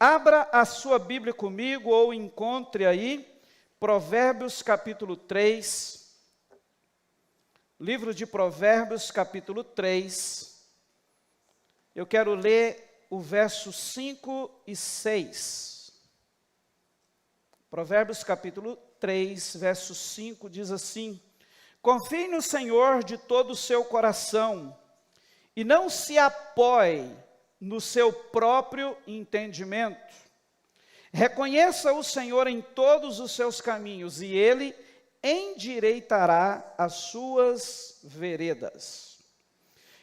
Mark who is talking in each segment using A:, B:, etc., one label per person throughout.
A: Abra a sua Bíblia comigo ou encontre aí Provérbios capítulo 3. Livro de Provérbios capítulo 3. Eu quero ler o verso 5 e 6. Provérbios capítulo 3, verso 5 diz assim: confie no Senhor de todo o seu coração e não se apoie no seu próprio entendimento. Reconheça o Senhor em todos os seus caminhos e Ele endireitará as suas veredas.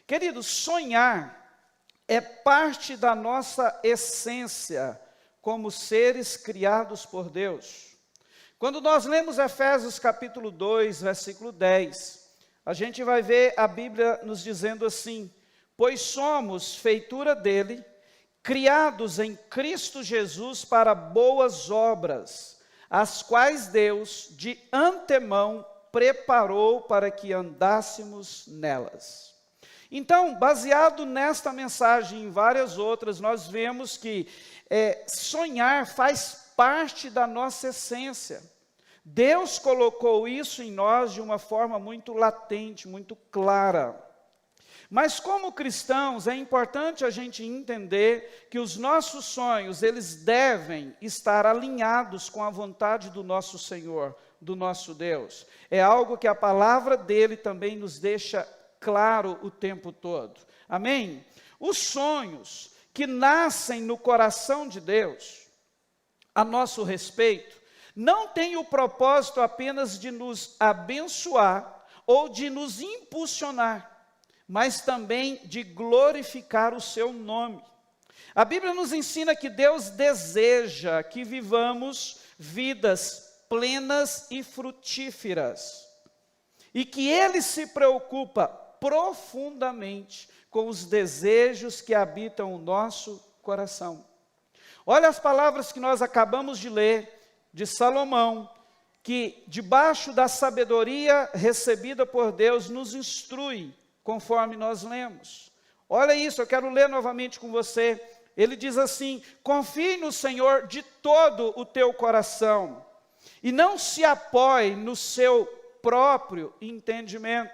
A: Queridos, sonhar é parte da nossa essência como seres criados por Deus. Quando nós lemos Efésios capítulo 2, versículo 10, a gente vai ver a Bíblia nos dizendo assim: pois somos feitura dele, criados em Cristo Jesus para boas obras, as quais Deus de antemão preparou para que andássemos nelas. Então, baseado nesta mensagem e em várias outras, nós vemos que sonhar faz parte da nossa essência. Deus colocou isso em nós de uma forma muito latente, muito clara. Mas como cristãos, é importante a gente entender que os nossos sonhos, eles devem estar alinhados com a vontade do nosso Senhor, do nosso Deus. É algo que a palavra dele também nos deixa claro o tempo todo. Amém? Os sonhos que nascem no coração de Deus, a nosso respeito, não têm o propósito apenas de nos abençoar ou de nos impulsionar, mas também de glorificar o seu nome. A Bíblia nos ensina que Deus deseja que vivamos vidas plenas e frutíferas, e que Ele se preocupa profundamente com os desejos que habitam o nosso coração. Olha as palavras que nós acabamos de ler, de Salomão, que debaixo da sabedoria recebida por Deus nos instrui, conforme nós lemos. Olha isso, eu quero ler novamente com você. Ele diz assim: confie no Senhor de todo o teu coração e não se apoie no seu próprio entendimento.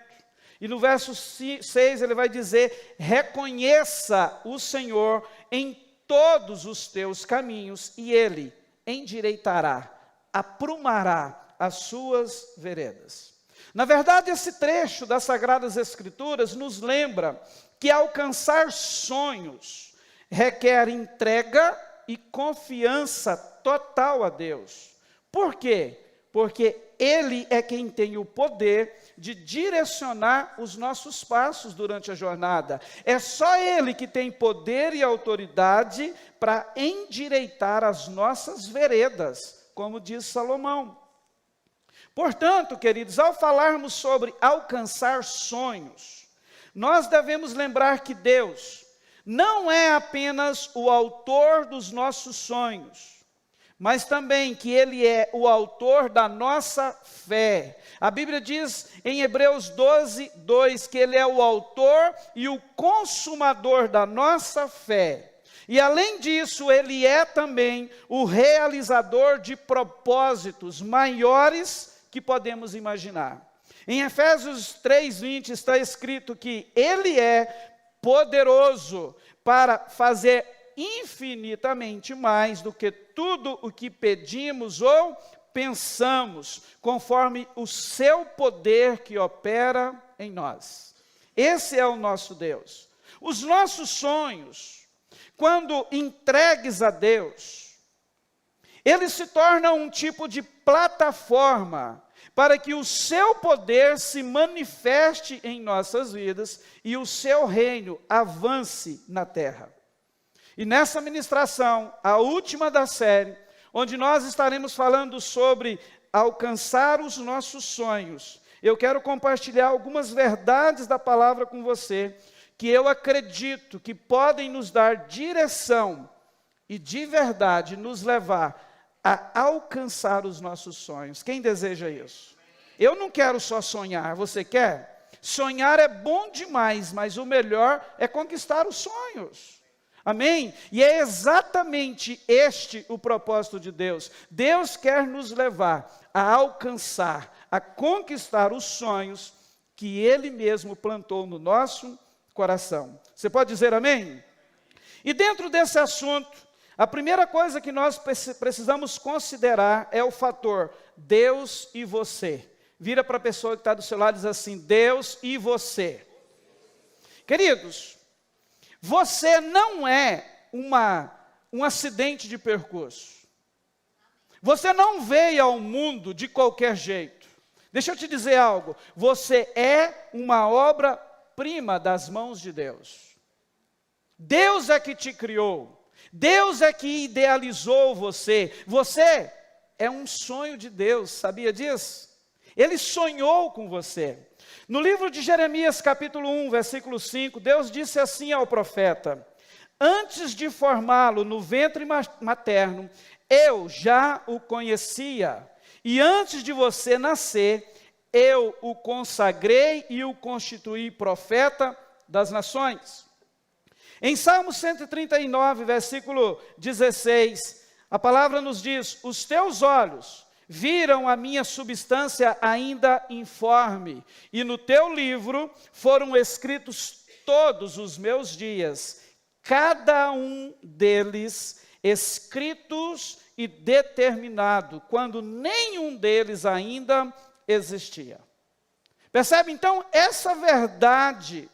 A: E no verso 6 ele vai dizer: reconheça o Senhor em todos os teus caminhos e Ele endireitará, aprumará as suas veredas. Na verdade, esse trecho das Sagradas Escrituras nos lembra que alcançar sonhos requer entrega e confiança total a Deus. Por quê? Porque Ele é quem tem o poder de direcionar os nossos passos durante a jornada. É só Ele que tem poder e autoridade para endireitar as nossas veredas, como diz Salomão. Portanto, queridos, ao falarmos sobre alcançar sonhos, nós devemos lembrar que Deus não é apenas o autor dos nossos sonhos, mas também que Ele é o autor da nossa fé. A Bíblia diz em Hebreus 12, 2, que Ele é o autor e o consumador da nossa fé. E além disso, Ele é também o realizador de propósitos maiores que podemos imaginar. Em Efésios 3:20 está escrito que Ele é poderoso para fazer infinitamente mais do que tudo o que pedimos ou pensamos, conforme o seu poder que opera em nós. Esse é o nosso Deus. Os nossos sonhos, quando entregues a Deus, eles se tornam um tipo de plataforma para que o seu poder se manifeste em nossas vidas e o seu reino avance na terra. E nessa ministração, a última da série, onde nós estaremos falando sobre alcançar os nossos sonhos, eu quero compartilhar algumas verdades da palavra com você, que eu acredito que podem nos dar direção e de verdade nos levar a alcançar os nossos sonhos. Quem deseja isso? Eu não quero só sonhar, você quer? Sonhar é bom demais, mas o melhor é conquistar os sonhos. Amém? E é exatamente este o propósito de Deus. Deus quer nos levar a alcançar, a conquistar os sonhos que Ele mesmo plantou no nosso coração. Você pode dizer amém? E dentro desse assunto, a primeira coisa que nós precisamos considerar é o fator Deus e você. Vira para a pessoa que está do seu lado e diz assim: Deus e você. Queridos, você não é um acidente de percurso. Você não veio ao mundo de qualquer jeito. Deixa eu te dizer algo. Você é uma obra-prima das mãos de Deus. Deus é que te criou. Deus é que idealizou você. Você é um sonho de Deus, sabia disso? Ele sonhou com você. No livro de Jeremias, capítulo 1, versículo 5, Deus disse assim ao profeta: antes de formá-lo no ventre materno, eu já o conhecia, e antes de você nascer, eu o consagrei e o constituí profeta das nações. Em Salmo 139, versículo 16, a palavra nos diz: os teus olhos viram a minha substância ainda informe, e no teu livro foram escritos todos os meus dias, cada um deles escritos e determinado, quando nenhum deles ainda existia. Percebe então essa verdade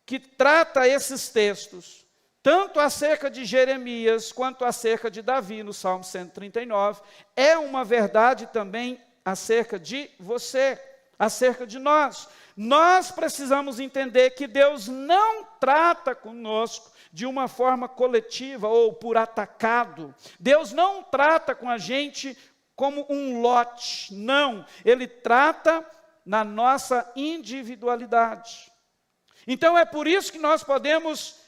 A: que trata esses textos, tanto acerca de Jeremias, quanto acerca de Davi, no Salmo 139, é uma verdade também acerca de você, acerca de nós. Nós precisamos entender que Deus não trata conosco de uma forma coletiva ou por atacado. Deus não trata com a gente como um lote, não. Ele trata na nossa individualidade. Então é por isso que nós podemos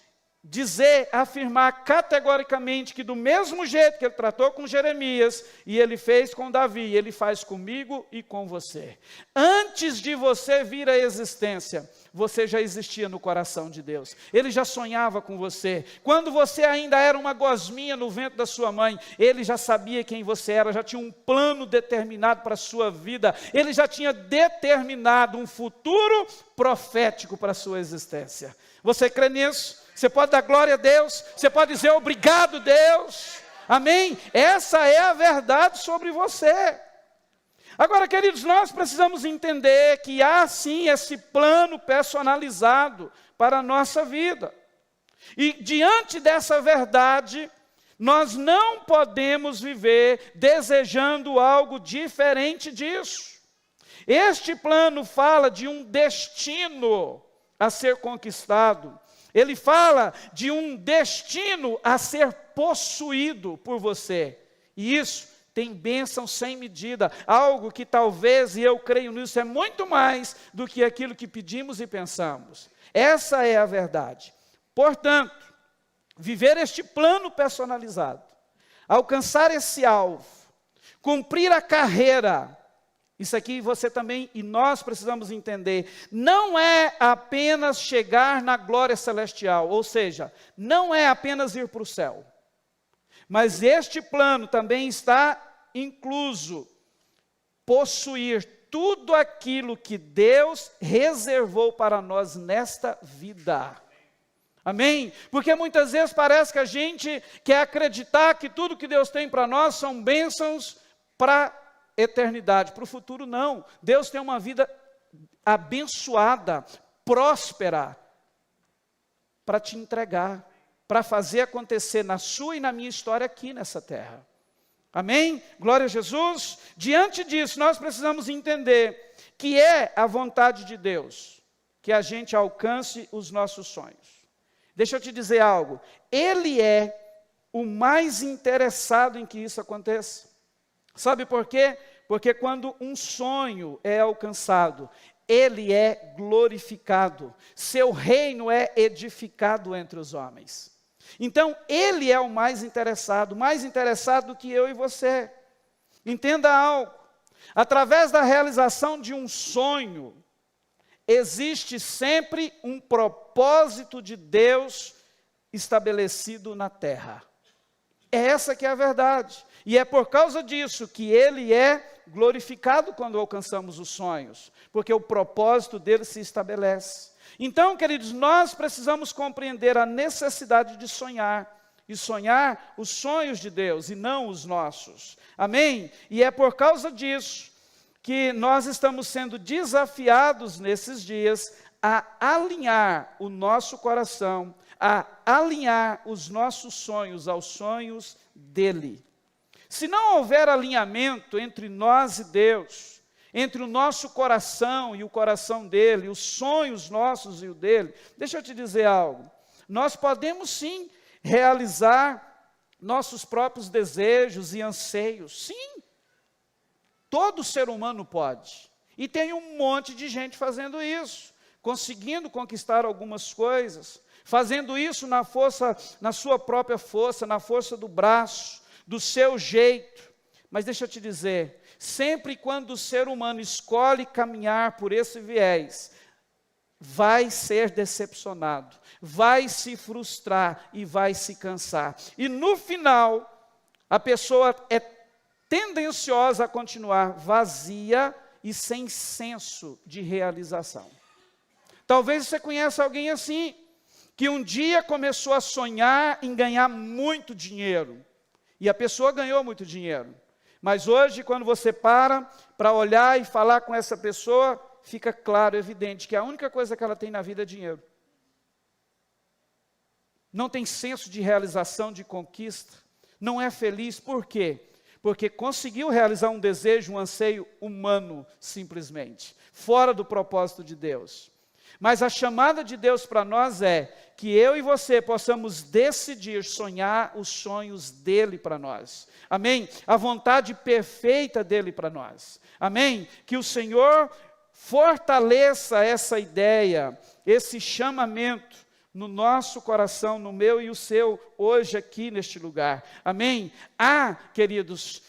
A: dizer, afirmar categoricamente que do mesmo jeito que ele tratou com Jeremias e ele fez com Davi, ele faz comigo e com você. Antes de você vir à existência, você já existia no coração de Deus. Ele já sonhava com você. Quando você ainda era uma gosminha no ventre da sua mãe, ele já sabia quem você era, já tinha um plano determinado para a sua vida. Ele já tinha determinado um futuro profético para a sua existência. Você crê nisso? Você pode dar glória a Deus, você pode dizer obrigado, Deus, amém? Essa é a verdade sobre você. Agora, queridos, nós precisamos entender que há sim esse plano personalizado para a nossa vida. E diante dessa verdade, nós não podemos viver desejando algo diferente disso. Este plano fala de um destino a ser conquistado. Ele fala de um destino a ser possuído por você. E isso tem bênção sem medida. Algo que talvez, e eu creio nisso, é muito mais do que aquilo que pedimos e pensamos. Essa é a verdade. Portanto, viver este plano personalizado, alcançar esse alvo, cumprir a carreira, isso aqui você também e nós precisamos entender, não é apenas chegar na glória celestial, ou seja, não é apenas ir para o céu, mas este plano também está incluso possuir tudo aquilo que Deus reservou para nós nesta vida. Amém? Porque muitas vezes parece que a gente quer acreditar que tudo que Deus tem para nós são bênçãos para eternidade, para o futuro não. Deus tem uma vida abençoada, próspera, para te entregar, para fazer acontecer na sua e na minha história aqui nessa terra. Amém? Glória a Jesus. Diante disso, nós precisamos entender que é a vontade de Deus que a gente alcance os nossos sonhos. Deixa eu te dizer algo, Ele é o mais interessado em que isso aconteça. Sabe por quê? Porque quando um sonho é alcançado, ele é glorificado, seu reino é edificado entre os homens. Então, ele é o mais interessado do que eu e você. Entenda algo, através da realização de um sonho, existe sempre um propósito de Deus estabelecido na terra. É essa que é a verdade. E é por causa disso que ele é glorificado quando alcançamos os sonhos, porque o propósito dele se estabelece. Então, queridos, nós precisamos compreender a necessidade de sonhar, e sonhar os sonhos de Deus e não os nossos. Amém? E é por causa disso que nós estamos sendo desafiados nesses dias a alinhar o nosso coração, a alinhar os nossos sonhos aos sonhos dele. Se não houver alinhamento entre nós e Deus, entre o nosso coração e o coração dele, os sonhos nossos e o dele, deixa eu te dizer algo. Nós podemos sim realizar nossos próprios desejos e anseios, sim. Todo ser humano pode. E tem um monte de gente fazendo isso, conseguindo conquistar algumas coisas, fazendo isso na sua própria força, na força do braço, do seu jeito. Mas deixa eu te dizer, sempre quando o ser humano escolhe caminhar por esse viés, vai ser decepcionado, vai se frustrar e vai se cansar. E no final, a pessoa é tendenciosa a continuar vazia e sem senso de realização. Talvez você conheça alguém assim, que um dia começou a sonhar em ganhar muito dinheiro, e a pessoa ganhou muito dinheiro, mas hoje, quando você para olhar e falar com essa pessoa, fica claro, evidente, que a única coisa que ela tem na vida é dinheiro. Não tem senso de realização, de conquista, não é feliz. Por quê? Porque conseguiu realizar um desejo, um anseio humano, simplesmente, fora do propósito de Deus. Mas a chamada de Deus para nós é que eu e você possamos decidir sonhar os sonhos dele para nós. Amém? A vontade perfeita dele para nós. Amém? Que o Senhor fortaleça essa ideia, esse chamamento no nosso coração, no meu e o seu, hoje aqui neste lugar. Amém? Queridos,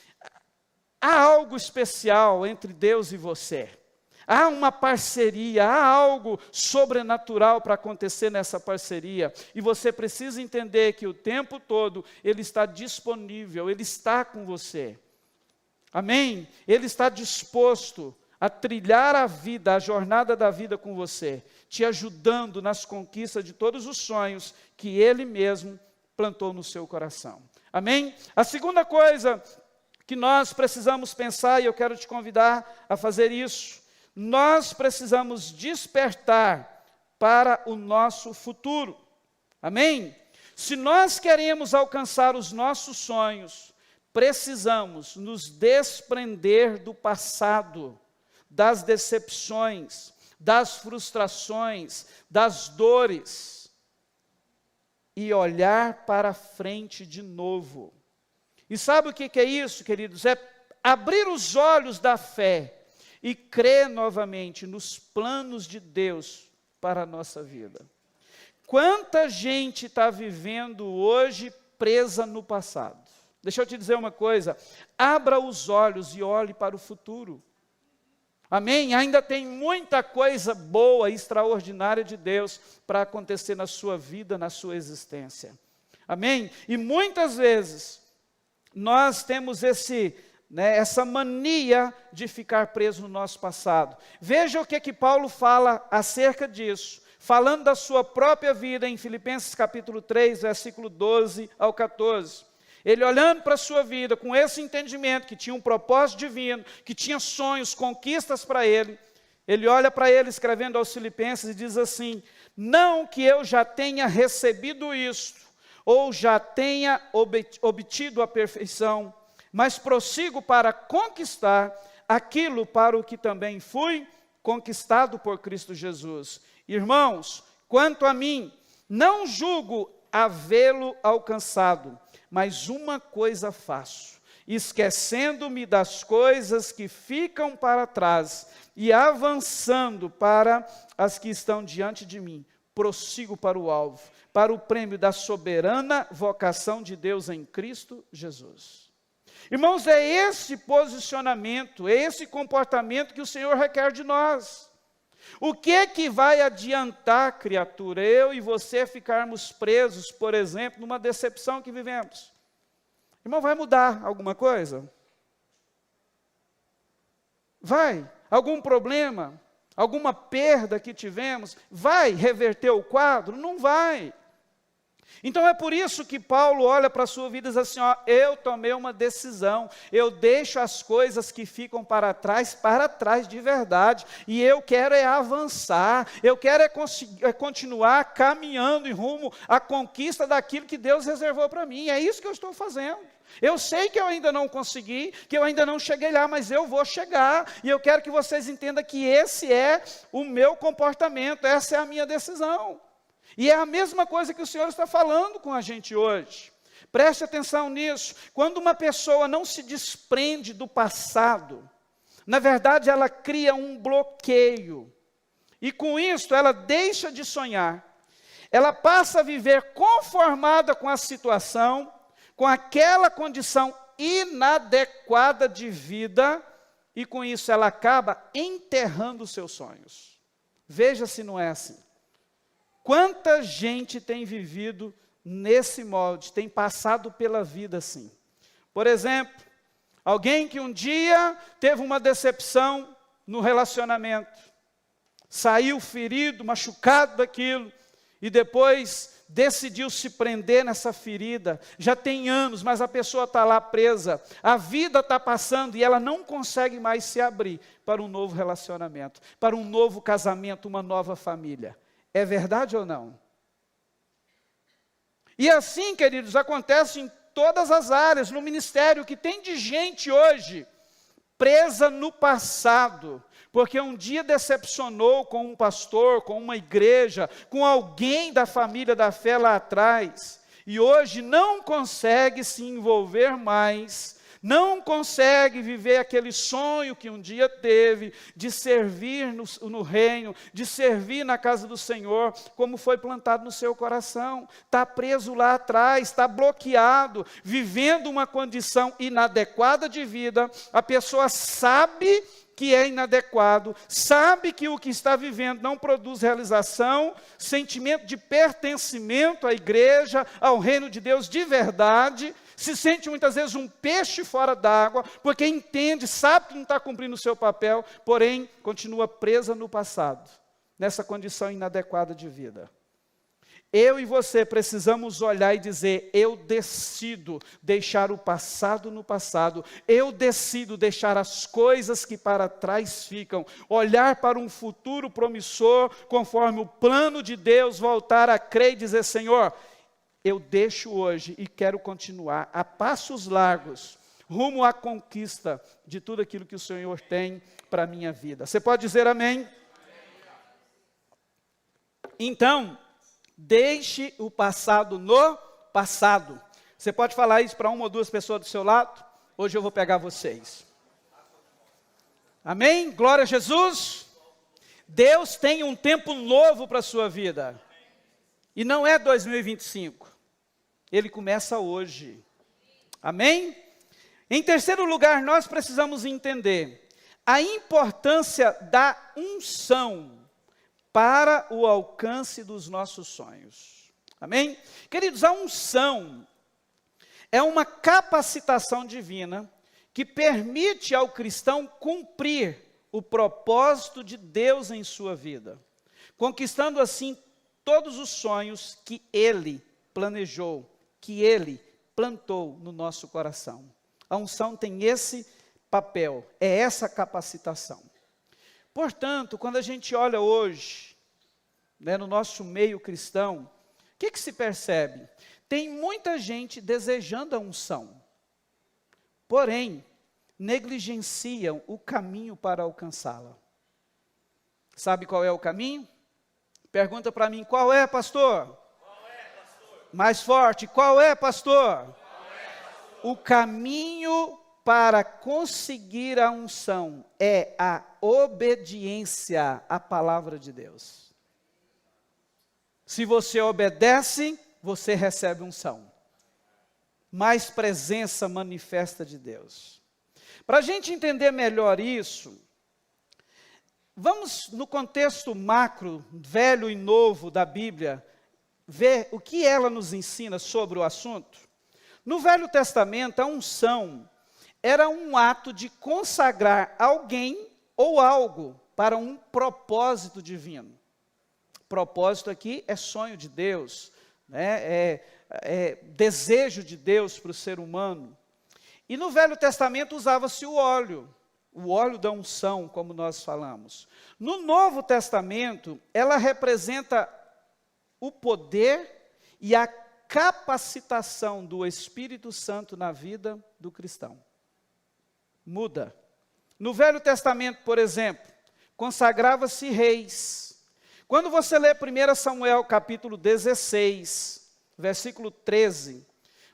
A: há algo especial entre Deus e você. Há uma parceria, há algo sobrenatural para acontecer nessa parceria. E você precisa entender que o tempo todo Ele está disponível, Ele está com você. Amém? Ele está disposto a trilhar a vida, a jornada da vida com você, te ajudando nas conquistas de todos os sonhos que Ele mesmo plantou no seu coração. Amém? A segunda coisa que nós precisamos pensar, e eu quero te convidar a fazer isso, nós precisamos despertar para o nosso futuro. Amém? Se nós queremos alcançar os nossos sonhos, precisamos nos desprender do passado, das decepções, das frustrações, das dores, e olhar para frente de novo. E sabe o que é isso, queridos? É abrir os olhos da fé e crer novamente nos planos de Deus para a nossa vida. Quanta gente está vivendo hoje presa no passado? Deixa eu te dizer uma coisa, abra os olhos e olhe para o futuro. Amém? Ainda tem muita coisa boa e extraordinária de Deus para acontecer na sua vida, na sua existência. Amém? E muitas vezes nós temos essa mania de ficar preso no nosso passado. Veja o que Paulo fala acerca disso, falando da sua própria vida em Filipenses capítulo 3, versículo 12 ao 14. Ele olhando para a sua vida, com esse entendimento, que tinha um propósito divino, que tinha sonhos, conquistas para ele, ele olha para ele escrevendo aos Filipenses e diz assim: não que eu já tenha recebido isto, ou já tenha obtido a perfeição, mas prossigo para conquistar aquilo para o que também fui conquistado por Cristo Jesus. Irmãos, quanto a mim, não julgo havê-lo alcançado, mas uma coisa faço, esquecendo-me das coisas que ficam para trás e avançando para as que estão diante de mim, prossigo para o alvo, para o prêmio da soberana vocação de Deus em Cristo Jesus. Irmãos, é esse posicionamento, é esse comportamento que o Senhor requer de nós. O que vai adiantar, criatura, eu e você ficarmos presos, por exemplo, numa decepção que vivemos? Irmão, vai mudar alguma coisa? Vai? Algum problema? Alguma perda que tivemos? Vai reverter o quadro? Não vai. Então é por isso que Paulo olha para a sua vida e diz assim, ó, eu tomei uma decisão, eu deixo as coisas que ficam para trás de verdade, e eu quero avançar, eu quero continuar caminhando em rumo à conquista daquilo que Deus reservou para mim, é isso que eu estou fazendo. Eu sei que eu ainda não consegui, que eu ainda não cheguei lá, mas eu vou chegar, e eu quero que vocês entendam que esse é o meu comportamento, essa é a minha decisão. E é a mesma coisa que o Senhor está falando com a gente hoje. Preste atenção nisso. Quando uma pessoa não se desprende do passado, na verdade ela cria um bloqueio. E com isso ela deixa de sonhar. Ela passa a viver conformada com a situação, com aquela condição inadequada de vida, e com isso ela acaba enterrando os seus sonhos. Veja se não é assim. Quanta gente tem vivido nesse molde, tem passado pela vida assim. Por exemplo, alguém que um dia teve uma decepção no relacionamento, saiu ferido, machucado daquilo, e depois decidiu se prender nessa ferida. Já tem anos, mas a pessoa está lá presa, a vida está passando e ela não consegue mais se abrir para um novo relacionamento, para um novo casamento, uma nova família. É verdade ou não? E assim, queridos, acontece em todas as áreas, no ministério, que tem de gente hoje presa no passado, porque um dia decepcionou com um pastor, com uma igreja, com alguém da família da fé lá atrás, e hoje não consegue se envolver mais, não consegue viver aquele sonho que um dia teve, de servir no reino, de servir na casa do Senhor, como foi plantado no seu coração, está preso lá atrás, está bloqueado, vivendo uma condição inadequada de vida, a pessoa sabe que é inadequado, sabe que o que está vivendo não produz realização, sentimento de pertencimento à igreja, ao reino de Deus de verdade, se sente muitas vezes um peixe fora d'água, porque entende, sabe que não está cumprindo o seu papel, porém continua presa no passado, nessa condição inadequada de vida. Eu e você precisamos olhar e dizer, eu decido deixar o passado no passado, eu decido deixar as coisas que para trás ficam, olhar para um futuro promissor, conforme o plano de Deus, voltar a crer e dizer, Senhor, eu deixo hoje e quero continuar a passos largos, rumo à conquista de tudo aquilo que o Senhor tem para a minha vida. Você pode dizer amém? Então, deixe o passado no passado. Você pode falar isso para uma ou duas pessoas do seu lado? Hoje eu vou pegar vocês. Amém? Glória a Jesus. Deus tem um tempo novo para a sua vida. E não é 2025. Ele começa hoje. Amém? Em terceiro lugar, nós precisamos entender a importância da unção para o alcance dos nossos sonhos. Amém? Queridos, a unção é uma capacitação divina que permite ao cristão cumprir o propósito de Deus em sua vida, conquistando assim todos os sonhos que Ele planejou, que Ele plantou no nosso coração. A unção tem esse papel, é essa capacitação. Portanto, quando a gente olha hoje, no nosso meio cristão, o que se percebe? Tem muita gente desejando a unção, porém, negligenciam o caminho para alcançá-la. Sabe qual é o caminho? Pergunta para mim, qual é, pastor? Qual é, pastor? Mais forte, qual é, pastor? Qual é, pastor? O caminho para conseguir a unção é a obediência à palavra de Deus. Se você obedece, você recebe unção. Mais presença manifesta de Deus. Para a gente entender melhor isso, Vamos, no contexto macro, velho e novo da Bíblia, ver o que ela nos ensina sobre o assunto. No Velho Testamento, a unção era um ato de consagrar alguém ou algo para um propósito divino. Propósito aqui é sonho de Deus, né? é desejo de Deus para o ser humano. E no Velho Testamento usava-se o óleo da unção, como nós falamos. No Novo Testamento, ela representa o poder e a capacitação do Espírito Santo na vida do cristão. Muda. No Velho Testamento, por exemplo, consagrava-se reis. Quando você lê 1 Samuel capítulo 16, versículo 13,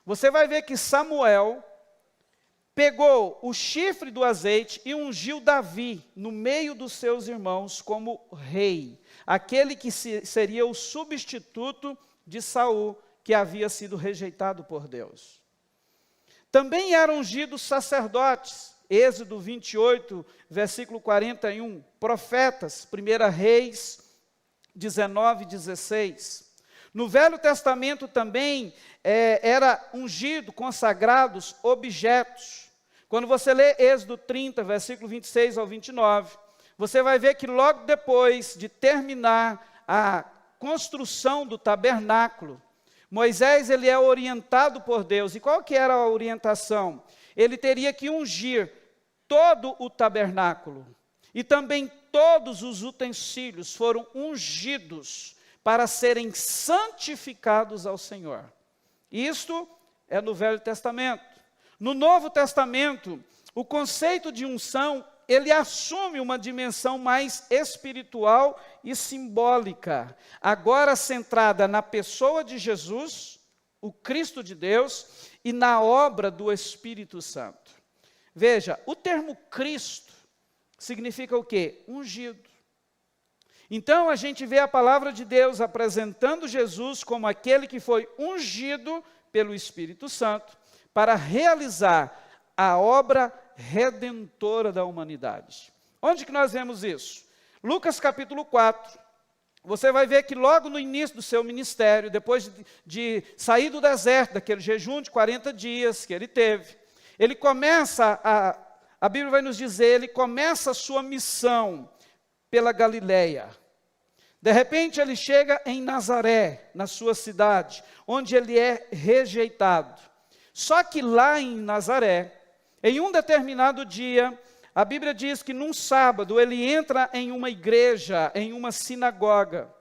A: você vai ver que Samuel pegou o chifre do azeite e ungiu Davi no meio dos seus irmãos como rei, aquele que seria o substituto de Saul, que havia sido rejeitado por Deus. Também eram ungidos sacerdotes, Êxodo 28, versículo 41, profetas, 1 Reis 19, 16. No Velho Testamento também era ungido, consagrados objetos. Quando você lê Êxodo 30, versículo 26 ao 29, você vai ver que logo depois de terminar a construção do tabernáculo, Moisés ele é orientado por Deus. E qual que era a orientação? Ele teria que ungir todo o tabernáculo. E também todos os utensílios foram ungidos para serem santificados ao Senhor. Isto é no Velho Testamento. No Novo Testamento, o conceito de unção, ele assume uma dimensão mais espiritual e simbólica, agora centrada na pessoa de Jesus, o Cristo de Deus, e na obra do Espírito Santo. Veja, o termo Cristo significa o quê? Ungido. Então, a gente vê a palavra de Deus apresentando Jesus como aquele que foi ungido pelo Espírito Santo para realizar a obra redentora da humanidade. Onde que nós vemos isso? Lucas capítulo 4. Você vai ver que logo no início do seu ministério, depois de sair do deserto, daquele jejum de 40 dias que ele teve, ele começa, a Bíblia vai nos dizer, ele começa a sua missão pela Galileia. De repente ele chega em Nazaré, na sua cidade, onde ele é rejeitado. Só que lá em Nazaré, em um determinado dia, a Bíblia diz que num sábado ele entra em uma igreja, em uma sinagoga.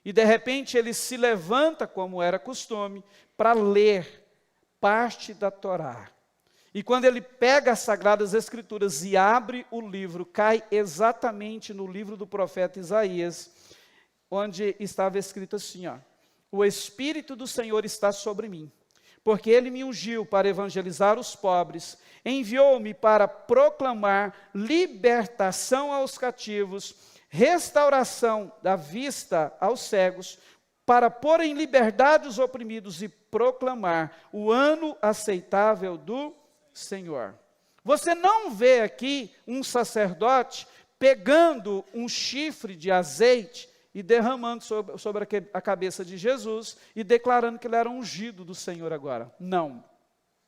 A: E de repente ele se levanta, como era costume, para ler parte da Torá. E quando ele pega as Sagradas Escrituras e abre o livro, cai exatamente no livro do profeta Isaías, onde estava escrito assim, ó: o Espírito do Senhor está sobre mim, porque Ele me ungiu para evangelizar os pobres, enviou-me para proclamar libertação aos cativos, restauração da vista aos cegos, para pôr em liberdade os oprimidos e proclamar o ano aceitável do Senhor. Você não vê aqui um sacerdote pegando um chifre de azeite e derramando sobre a cabeça de Jesus e declarando que ele era ungido do Senhor agora. Não.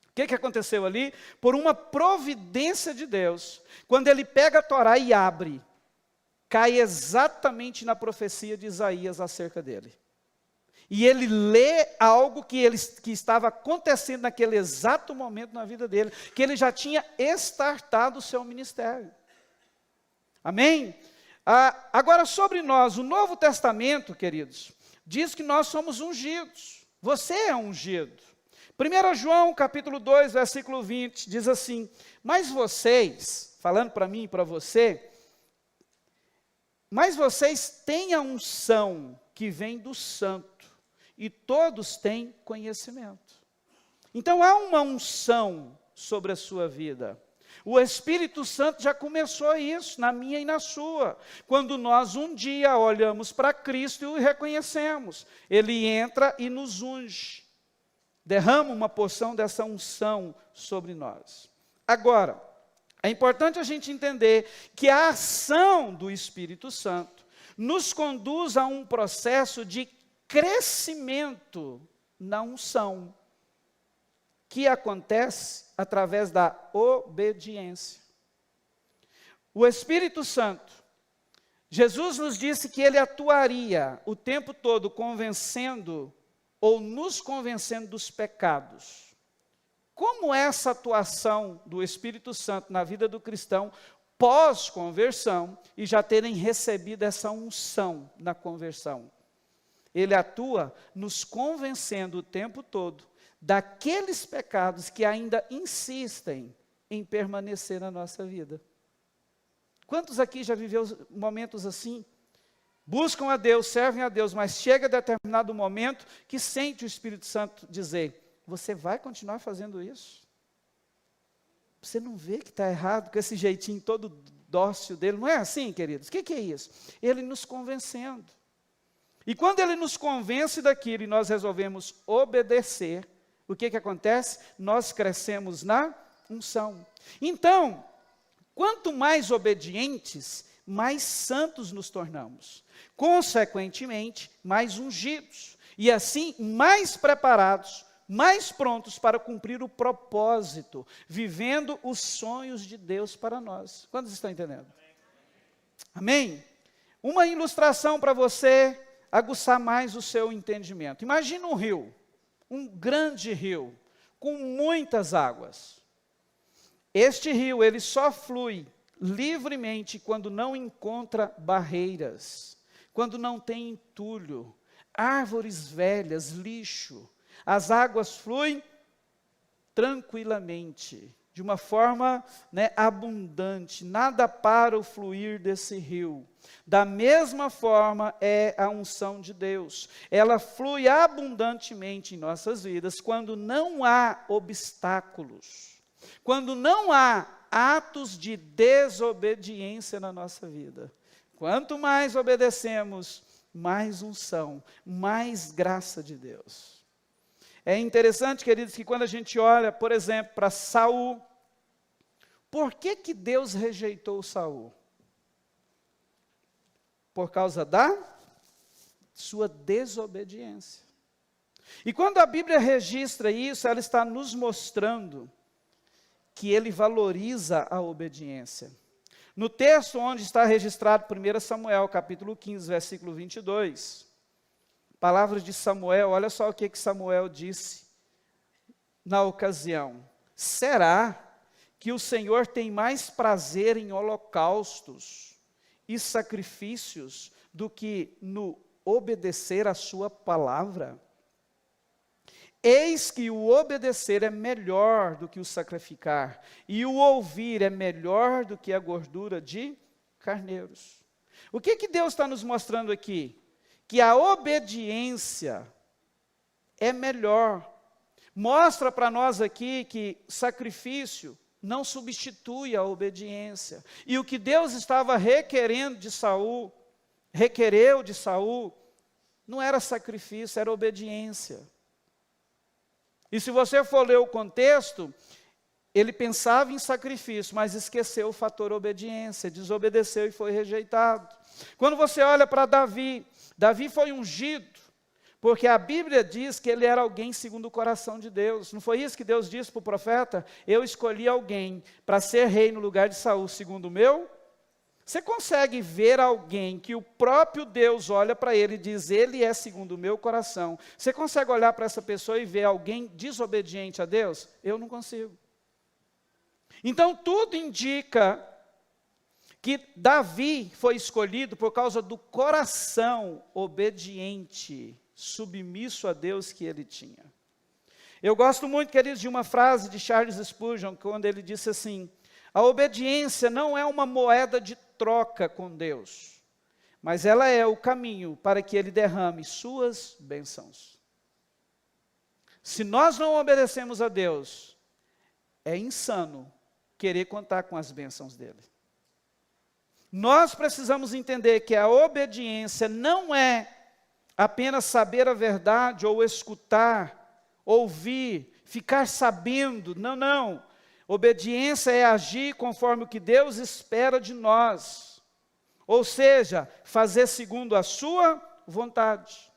A: O que aconteceu ali? Por uma providência de Deus, quando ele pega a Torá e abre, cai exatamente na profecia de Isaías acerca dele. E ele lê algo que estava acontecendo naquele exato momento na vida dele, que ele já tinha estartado o seu ministério. Amém? Agora, sobre nós, o Novo Testamento, queridos, diz que nós somos ungidos. Você é ungido. 1 João, capítulo 2, versículo 20, diz assim: mas vocês, falando para mim e para você, mas vocês têm a unção que vem do Santo, e todos têm conhecimento. Então, há uma unção sobre a sua vida. O Espírito Santo já começou isso, na minha e na sua. Quando nós um dia olhamos para Cristo e o reconhecemos, Ele entra e nos unge. Derrama uma porção dessa unção sobre nós. Agora, É importante a gente entender que a ação do Espírito Santo nos conduz a um processo de crescimento na unção, que acontece através da obediência. O Espírito Santo, Jesus nos disse que ele atuaria o tempo todo convencendo ou nos convencendo dos pecados. Como é essa atuação do Espírito Santo na vida do cristão pós-conversão e já terem recebido essa unção na conversão? Ele atua nos convencendo o tempo todo daqueles pecados que ainda insistem em permanecer na nossa vida. Quantos aqui já viveu momentos assim? Buscam a Deus, servem a Deus, mas chega determinado momento que sente o Espírito Santo dizer: você vai continuar fazendo isso? Você não vê que está errado com esse jeitinho todo dócil dele? Não é assim, queridos? O que é isso? Ele nos convencendo. E quando ele nos convence daquilo e nós resolvemos obedecer, o que acontece? Nós crescemos na unção. Então, quanto mais obedientes, mais santos nos tornamos. Consequentemente, mais ungidos. E assim, mais preparados, mais prontos para cumprir o propósito, vivendo os sonhos de Deus para nós. Quantos estão entendendo? Amém? Uma ilustração para você aguçar mais o seu entendimento. Imagina um rio, um grande rio, com muitas águas. Este rio, ele só flui livremente quando não encontra barreiras, quando não tem entulho, árvores velhas, lixo. As águas fluem tranquilamente, de uma forma abundante, nada para o fluir desse rio. Da mesma forma é a unção de Deus. Ela flui abundantemente em nossas vidas quando não há obstáculos, quando não há atos de desobediência na nossa vida. Quanto mais obedecemos, mais unção, mais graça de Deus. É interessante, queridos, que quando a gente olha, por exemplo, para Saul, por que Deus rejeitou Saul? Por causa da sua desobediência. E quando a Bíblia registra isso, ela está nos mostrando que ele valoriza a obediência. No texto onde está registrado 1 Samuel, capítulo 15, versículo 22, palavras de Samuel, olha só o que Samuel disse na ocasião. Será que o Senhor tem mais prazer em holocaustos e sacrifícios do que no obedecer a sua palavra? Eis que o obedecer é melhor do que o sacrificar, e o ouvir é melhor do que a gordura de carneiros. O que Deus está nos mostrando aqui? Que a obediência é melhor. Mostra para nós aqui que sacrifício não substitui a obediência. E o que Deus estava requerendo de Saul, requereu de Saul, não era sacrifício, era obediência. E se você for ler o contexto, ele pensava em sacrifício, mas esqueceu o fator obediência, desobedeceu e foi rejeitado. Quando você olha para Davi, Davi foi ungido, porque a Bíblia diz que ele era alguém segundo o coração de Deus. Não foi isso que Deus disse para o profeta? Eu escolhi alguém para ser rei no lugar de Saul, segundo o meu. Você consegue ver alguém que o próprio Deus olha para ele e diz, ele é segundo o meu coração. Você consegue olhar para essa pessoa e ver alguém desobediente a Deus? Eu não consigo. Então tudo indica que Davi foi escolhido por causa do coração obediente, submisso a Deus que ele tinha. Eu gosto muito, queridos, de uma frase de Charles Spurgeon, quando ele disse assim: a obediência não é uma moeda de troca com Deus, mas ela é o caminho para que Ele derrame suas bênçãos. Se nós não obedecemos a Deus, é insano querer contar com as bênçãos dEle. Nós precisamos entender que a obediência não é apenas saber a verdade ou escutar, ouvir, ficar sabendo. Não, não. Obediência é agir conforme o que Deus espera de nós. Ou seja, fazer segundo a sua vontade.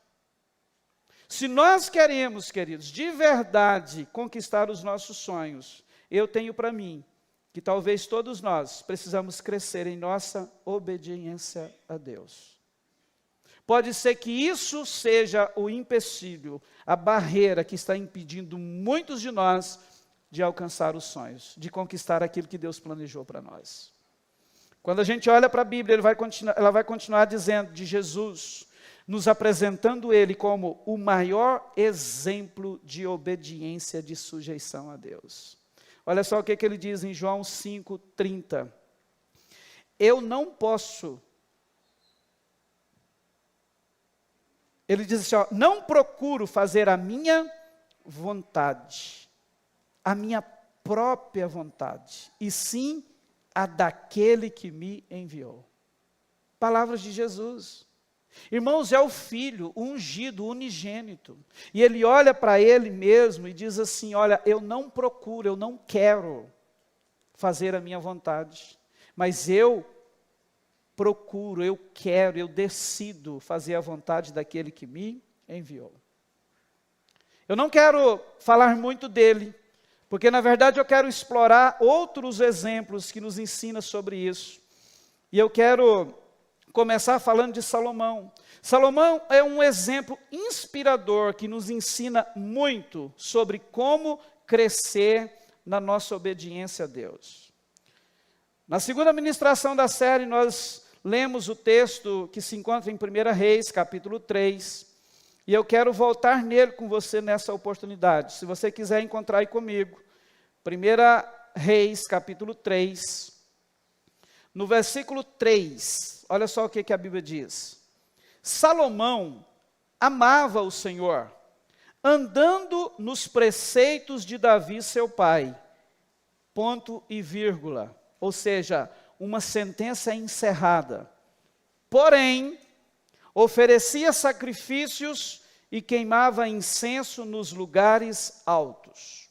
A: Se nós queremos, queridos, de verdade conquistar os nossos sonhos, eu tenho para mim que talvez todos nós precisamos crescer em nossa obediência a Deus. Pode ser que isso seja o empecilho, a barreira que está impedindo muitos de nós de alcançar os sonhos, de conquistar aquilo que Deus planejou para nós. Quando a gente olha para a Bíblia, ela vai continuar dizendo de Jesus, nos apresentando Ele como o maior exemplo de obediência, de sujeição a Deus. Olha só o que ele diz em João 5:30. Eu não posso. Ele diz assim, não procuro fazer a minha vontade, a minha própria vontade, e sim a daquele que me enviou. Palavras de Jesus. Irmãos, é o Filho, o ungido, o unigênito. E ele olha para ele mesmo e diz assim, olha, eu não procuro, eu não quero fazer a minha vontade, mas eu procuro, eu quero, eu decido fazer a vontade daquele que me enviou. Eu não quero falar muito dele, porque na verdade eu quero explorar outros exemplos que nos ensinam sobre isso. E eu quero começar falando de Salomão. Salomão é um exemplo inspirador que nos ensina muito sobre como crescer na nossa obediência a Deus. Na segunda ministração da série, nós lemos o texto que se encontra em 1 Reis, capítulo 3, e eu quero voltar nele com você nessa oportunidade. Se você quiser encontrar aí comigo, 1 Reis, capítulo 3, no versículo 3, olha só o que a Bíblia diz. Salomão amava o Senhor, andando nos preceitos de Davi, seu pai. Ponto e vírgula. Ou seja, uma sentença encerrada. Porém, oferecia sacrifícios e queimava incenso nos lugares altos.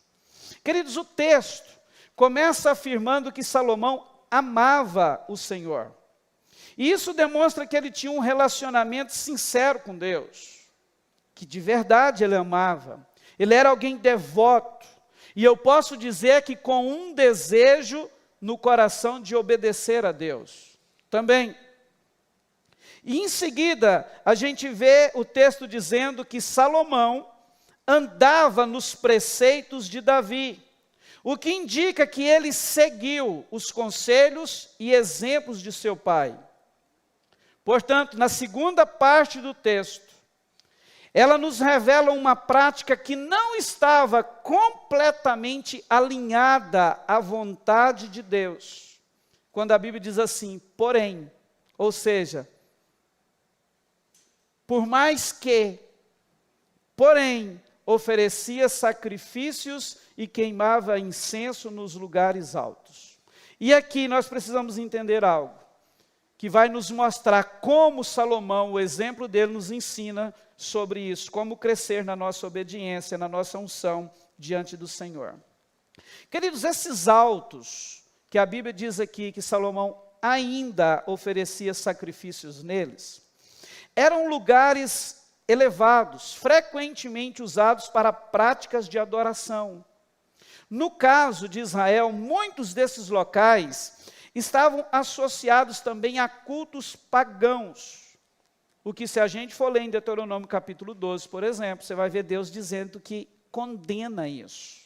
A: Queridos, o texto começa afirmando que Salomão amava o Senhor. E isso demonstra que ele tinha um relacionamento sincero com Deus, que de verdade ele amava. Ele era alguém devoto, e eu posso dizer que com um desejo no coração de obedecer a Deus também. E em seguida, a gente vê o texto dizendo que Salomão andava nos preceitos de Davi, o que indica que ele seguiu os conselhos e exemplos de seu pai. Portanto, na segunda parte do texto, ela nos revela uma prática que não estava completamente alinhada à vontade de Deus. Quando a Bíblia diz assim, porém, ou seja, por mais que, porém, oferecia sacrifícios e queimava incenso nos lugares altos. E aqui nós precisamos entender algo, que vai nos mostrar como Salomão, o exemplo dele, nos ensina sobre isso, como crescer na nossa obediência, na nossa unção diante do Senhor. Queridos, esses altos, que a Bíblia diz aqui que Salomão ainda oferecia sacrifícios neles, eram lugares elevados, frequentemente usados para práticas de adoração. No caso de Israel, muitos desses locais estavam associados também a cultos pagãos. O que, se a gente for ler em Deuteronômio capítulo 12, por exemplo, você vai ver Deus dizendo que condena isso.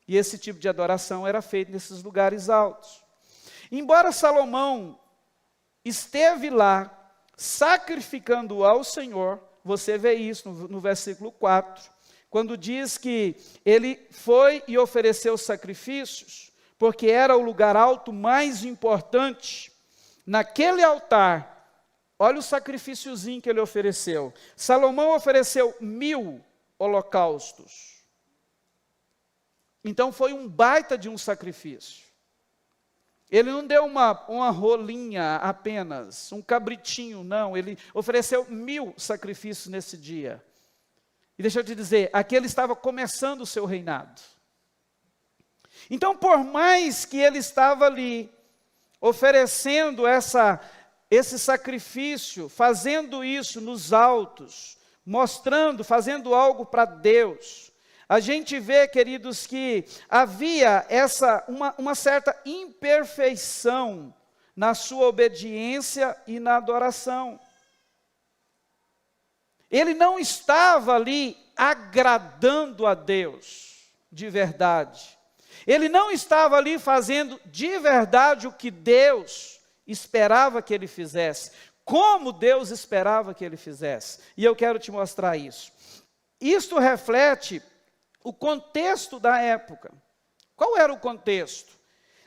A: E esse tipo de adoração era feito nesses lugares altos. Embora Salomão esteve lá sacrificando ao Senhor, você vê isso no versículo 4, quando diz que ele foi e ofereceu sacrifícios, porque era o lugar alto mais importante. Naquele altar, olha o sacrifíciozinho que ele ofereceu. Salomão ofereceu 1000 holocaustos. Então foi um baita de um sacrifício. Ele não deu uma rolinha apenas, um cabritinho, não. Ele ofereceu 1000 sacrifícios nesse dia. E deixa eu te dizer, aqui ele estava começando o seu reinado. Então, por mais que ele estava ali, oferecendo esse sacrifício, fazendo isso nos altos, mostrando, fazendo algo para Deus, a gente vê, queridos, que havia uma certa imperfeição na sua obediência e na adoração. Ele não estava ali agradando a Deus de verdade. Ele não estava ali fazendo de verdade o que Deus esperava que ele fizesse, como Deus esperava que ele fizesse. E eu quero te mostrar isso. Isto reflete o contexto da época. Qual era o contexto?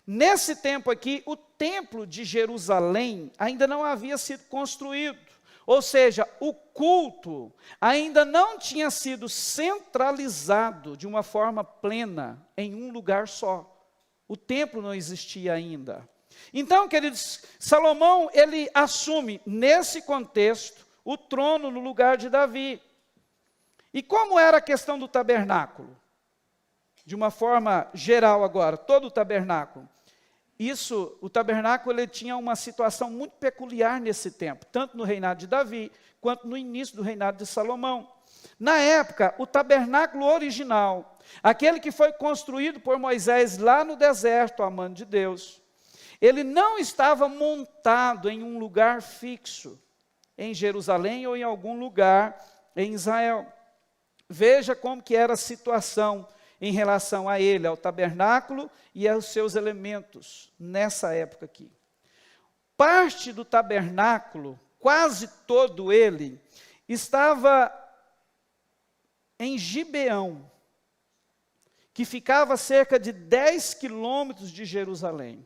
A: Nesse tempo aqui, o templo de Jerusalém ainda não havia sido construído. Ou seja, o culto ainda não tinha sido centralizado de uma forma plena em um lugar só. O templo não existia ainda. Então, queridos, Salomão, ele assume, nesse contexto, o trono no lugar de Davi. E como era a questão do tabernáculo? De uma forma geral agora, todo o tabernáculo. O tabernáculo ele tinha uma situação muito peculiar nesse tempo, tanto no reinado de Davi, quanto no início do reinado de Salomão. Na época, o tabernáculo original, aquele que foi construído por Moisés lá no deserto, a mão de Deus, ele não estava montado em um lugar fixo, em Jerusalém ou em algum lugar em Israel. Veja como que era a situação em relação a ele, ao tabernáculo e aos seus elementos, nessa época aqui. Parte do tabernáculo, quase todo ele, estava em Gibeão, que ficava a cerca de 10 quilômetros de Jerusalém.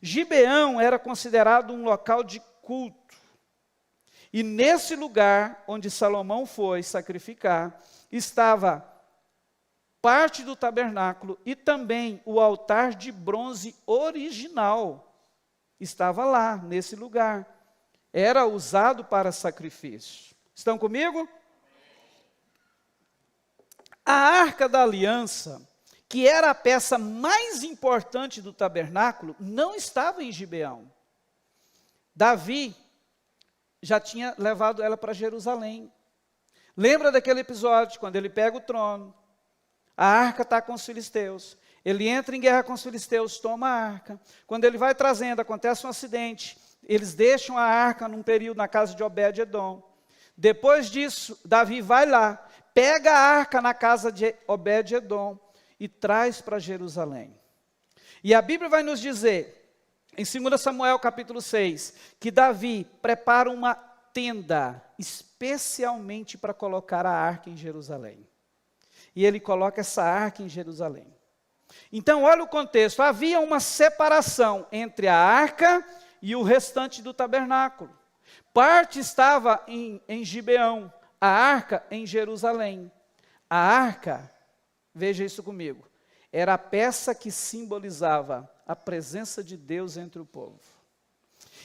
A: Gibeão era considerado um local de culto. E nesse lugar onde Salomão foi sacrificar, estava parte do tabernáculo e também o altar de bronze original estava lá, nesse lugar. Era usado para sacrifício. Estão comigo? A Arca da Aliança, que era a peça mais importante do tabernáculo, não estava em Gibeão. Davi já tinha levado ela para Jerusalém. Lembra daquele episódio, quando ele pega o trono, a arca está com os filisteus, ele entra em guerra com os filisteus, toma a arca, quando ele vai trazendo, acontece um acidente, eles deixam a arca num período na casa de Obed-edom, depois disso, Davi vai lá, pega a arca na casa de Obed-edom e traz para Jerusalém, e a Bíblia vai nos dizer, em 2 Samuel capítulo 6, que Davi prepara uma tenda, especialmente para colocar a arca em Jerusalém. E ele coloca essa arca em Jerusalém. Então, olha o contexto. Havia uma separação entre a arca e o restante do tabernáculo. Parte estava em Gibeão, a arca em Jerusalém. A arca, veja isso comigo, era a peça que simbolizava a presença de Deus entre o povo.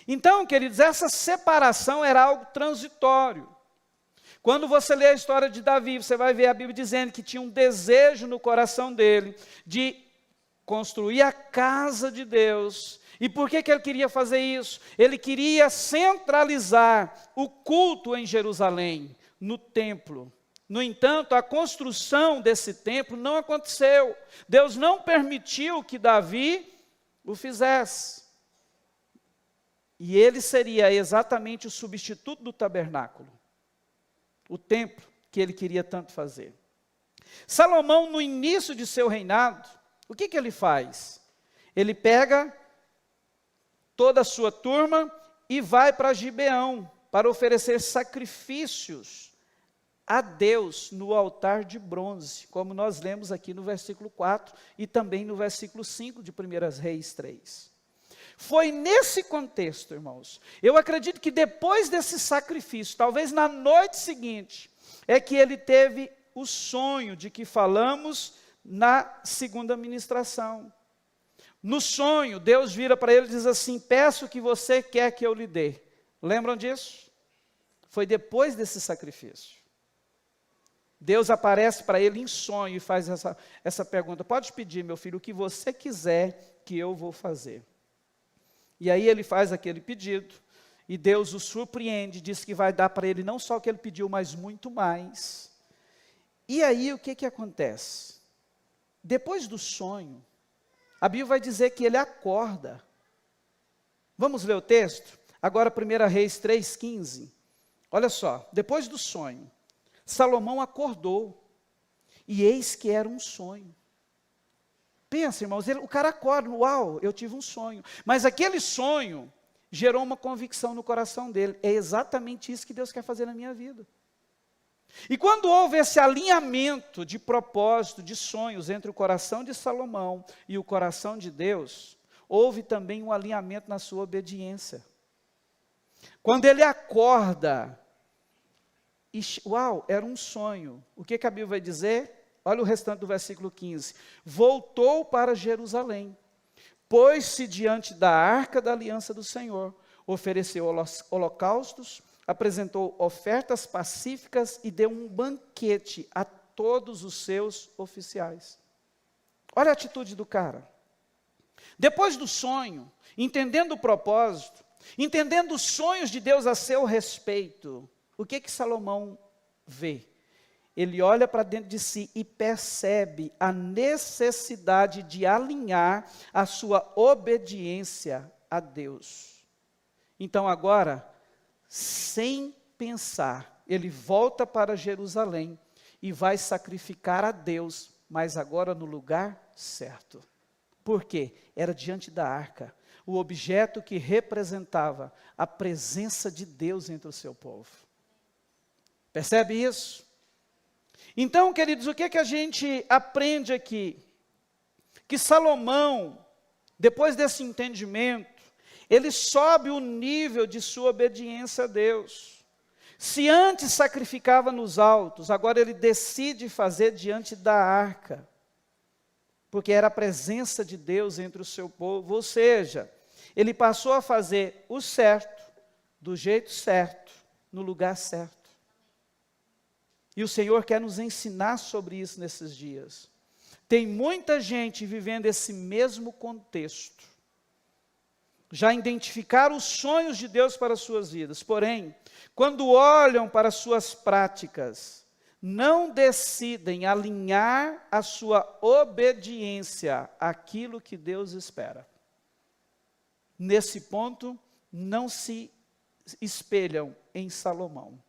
A: Então, queridos, essa separação era algo transitório. Quando você lê a história de Davi, você vai ver a Bíblia dizendo que tinha um desejo no coração dele de construir a casa de Deus. E por que ele queria fazer isso? Ele queria centralizar o culto em Jerusalém, no templo. No entanto, a construção desse templo não aconteceu. Deus não permitiu que Davi o fizesse. E ele seria exatamente o substituto do tabernáculo. O templo que ele queria tanto fazer. Salomão, no início de seu reinado, o que ele faz? Ele pega toda a sua turma e vai para Gibeão, para oferecer sacrifícios a Deus no altar de bronze, como nós lemos aqui no versículo 4 e também no versículo 5 de 1 Reis 3. Foi nesse contexto, irmãos, eu acredito que depois desse sacrifício, talvez na noite seguinte, é que ele teve o sonho de que falamos na segunda ministração. No sonho, Deus vira para ele e diz assim: peço o que você quer que eu lhe dê. Lembram disso? Foi depois desse sacrifício. Deus aparece para ele em sonho e faz essa pergunta: pode pedir, meu filho, o que você quiser que eu vou fazer. E aí ele faz aquele pedido, e Deus o surpreende, diz que vai dar para ele não só o que ele pediu, mas muito mais. E aí o que acontece? Depois do sonho, a Bíblia vai dizer que ele acorda. Vamos ler o texto? Agora 1 Reis 3,15. Olha só, depois do sonho, Salomão acordou, e eis que era um sonho. Pensa, irmãos, o cara acorda, uau, eu tive um sonho. Mas aquele sonho gerou uma convicção no coração dele. É exatamente isso que Deus quer fazer na minha vida. E quando houve esse alinhamento de propósito, de sonhos entre o coração de Salomão e o coração de Deus, houve também um alinhamento na sua obediência. Quando ele acorda, uau, era um sonho. O que a Bíblia vai dizer? Olha o restante do versículo 15. Voltou para Jerusalém, pôs-se diante da arca da aliança do Senhor, ofereceu holocaustos, apresentou ofertas pacíficas e deu um banquete a todos os seus oficiais. Olha a atitude do cara. Depois do sonho, entendendo o propósito, entendendo os sonhos de Deus a seu respeito, o que Salomão vê? Ele olha para dentro de si e percebe a necessidade de alinhar a sua obediência a Deus. Então agora, sem pensar, ele volta para Jerusalém e vai sacrificar a Deus, mas agora no lugar certo. Por quê? Era diante da arca, o objeto que representava a presença de Deus entre o seu povo. Percebe isso? Então, queridos, o que a gente aprende aqui? Que Salomão, depois desse entendimento, ele sobe o nível de sua obediência a Deus. Se antes sacrificava nos altos, agora ele decide fazer diante da arca, porque era a presença de Deus entre o seu povo, ou seja, ele passou a fazer o certo, do jeito certo, no lugar certo. E o Senhor quer nos ensinar sobre isso nesses dias. Tem muita gente vivendo esse mesmo contexto. Já identificaram os sonhos de Deus para as suas vidas. Porém, quando olham para as suas práticas, não decidem alinhar a sua obediência àquilo que Deus espera. Nesse ponto, não se espelham em Salomão.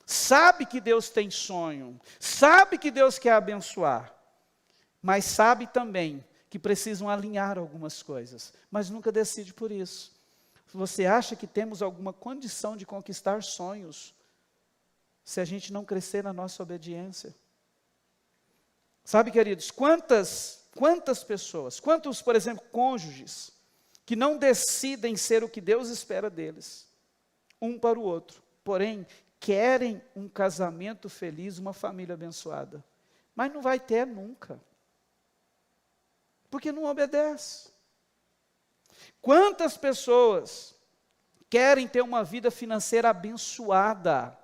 A: Sabe que Deus tem sonho, sabe que Deus quer abençoar, mas sabe também que precisam alinhar algumas coisas, mas nunca decide por isso. Você acha que temos alguma condição de conquistar sonhos se a gente não crescer na nossa obediência? Sabe, queridos, quantas pessoas, quantos, por exemplo, cônjuges, que não decidem ser o que Deus espera deles, um para o outro, porém, querem um casamento feliz, uma família abençoada, mas não vai ter nunca, porque não obedece. Quantas pessoas querem ter uma vida financeira abençoada,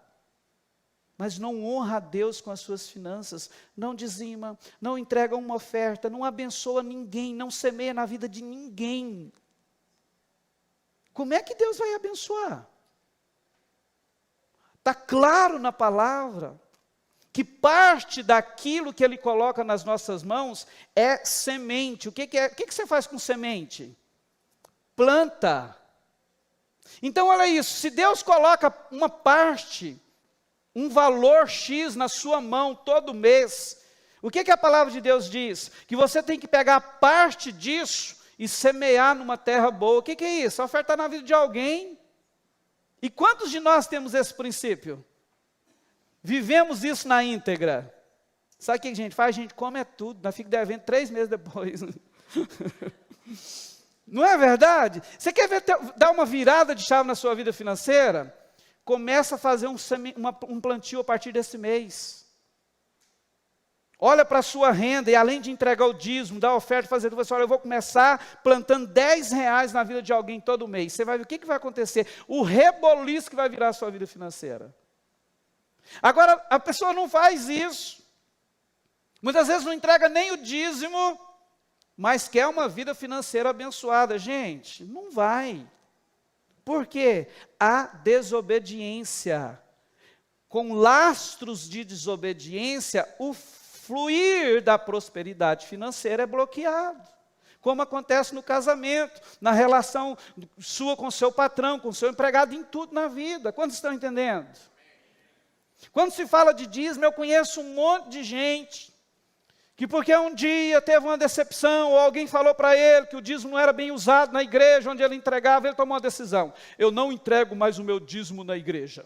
A: mas não honra a Deus com as suas finanças, não dizima, não entrega uma oferta, não abençoa ninguém, não semeia na vida de ninguém. Como é que Deus vai abençoar? Está claro na palavra que parte daquilo que Ele coloca nas nossas mãos é semente. O que você faz com semente? Planta. Então olha isso, se Deus coloca uma parte, um valor X na sua mão todo mês, o que a palavra de Deus diz? Que você tem que pegar parte disso e semear numa terra boa. O que é isso? Ofertar na vida de alguém. E quantos de nós temos esse princípio? Vivemos isso na íntegra. Sabe o que a gente faz? A gente come tudo, nós fica devendo 3 meses depois. Não é verdade? Você quer dar uma virada de chave na sua vida financeira? Começa a fazer um plantio a partir desse mês. Olha para a sua renda e além de entregar o dízimo, dar oferta, fazer tudo, você olha, eu vou começar plantando R$10 na vida de alguém todo mês. Você vai ver o que vai acontecer, o reboliço que vai virar a sua vida financeira. Agora, a pessoa não faz isso. Muitas vezes não entrega nem o dízimo, mas quer uma vida financeira abençoada. Gente, não vai. Por quê? Há desobediência. Com lastros de desobediência, o fluir da prosperidade financeira é bloqueado. Como acontece no casamento, na relação sua com seu patrão, com seu empregado, em tudo na vida. Quantos estão entendendo? Quando se fala de dízimo, eu conheço um monte de gente que porque um dia teve uma decepção, ou alguém falou para ele que o dízimo não era bem usado na igreja onde ele entregava, ele tomou uma decisão: eu não entrego mais o meu dízimo na igreja.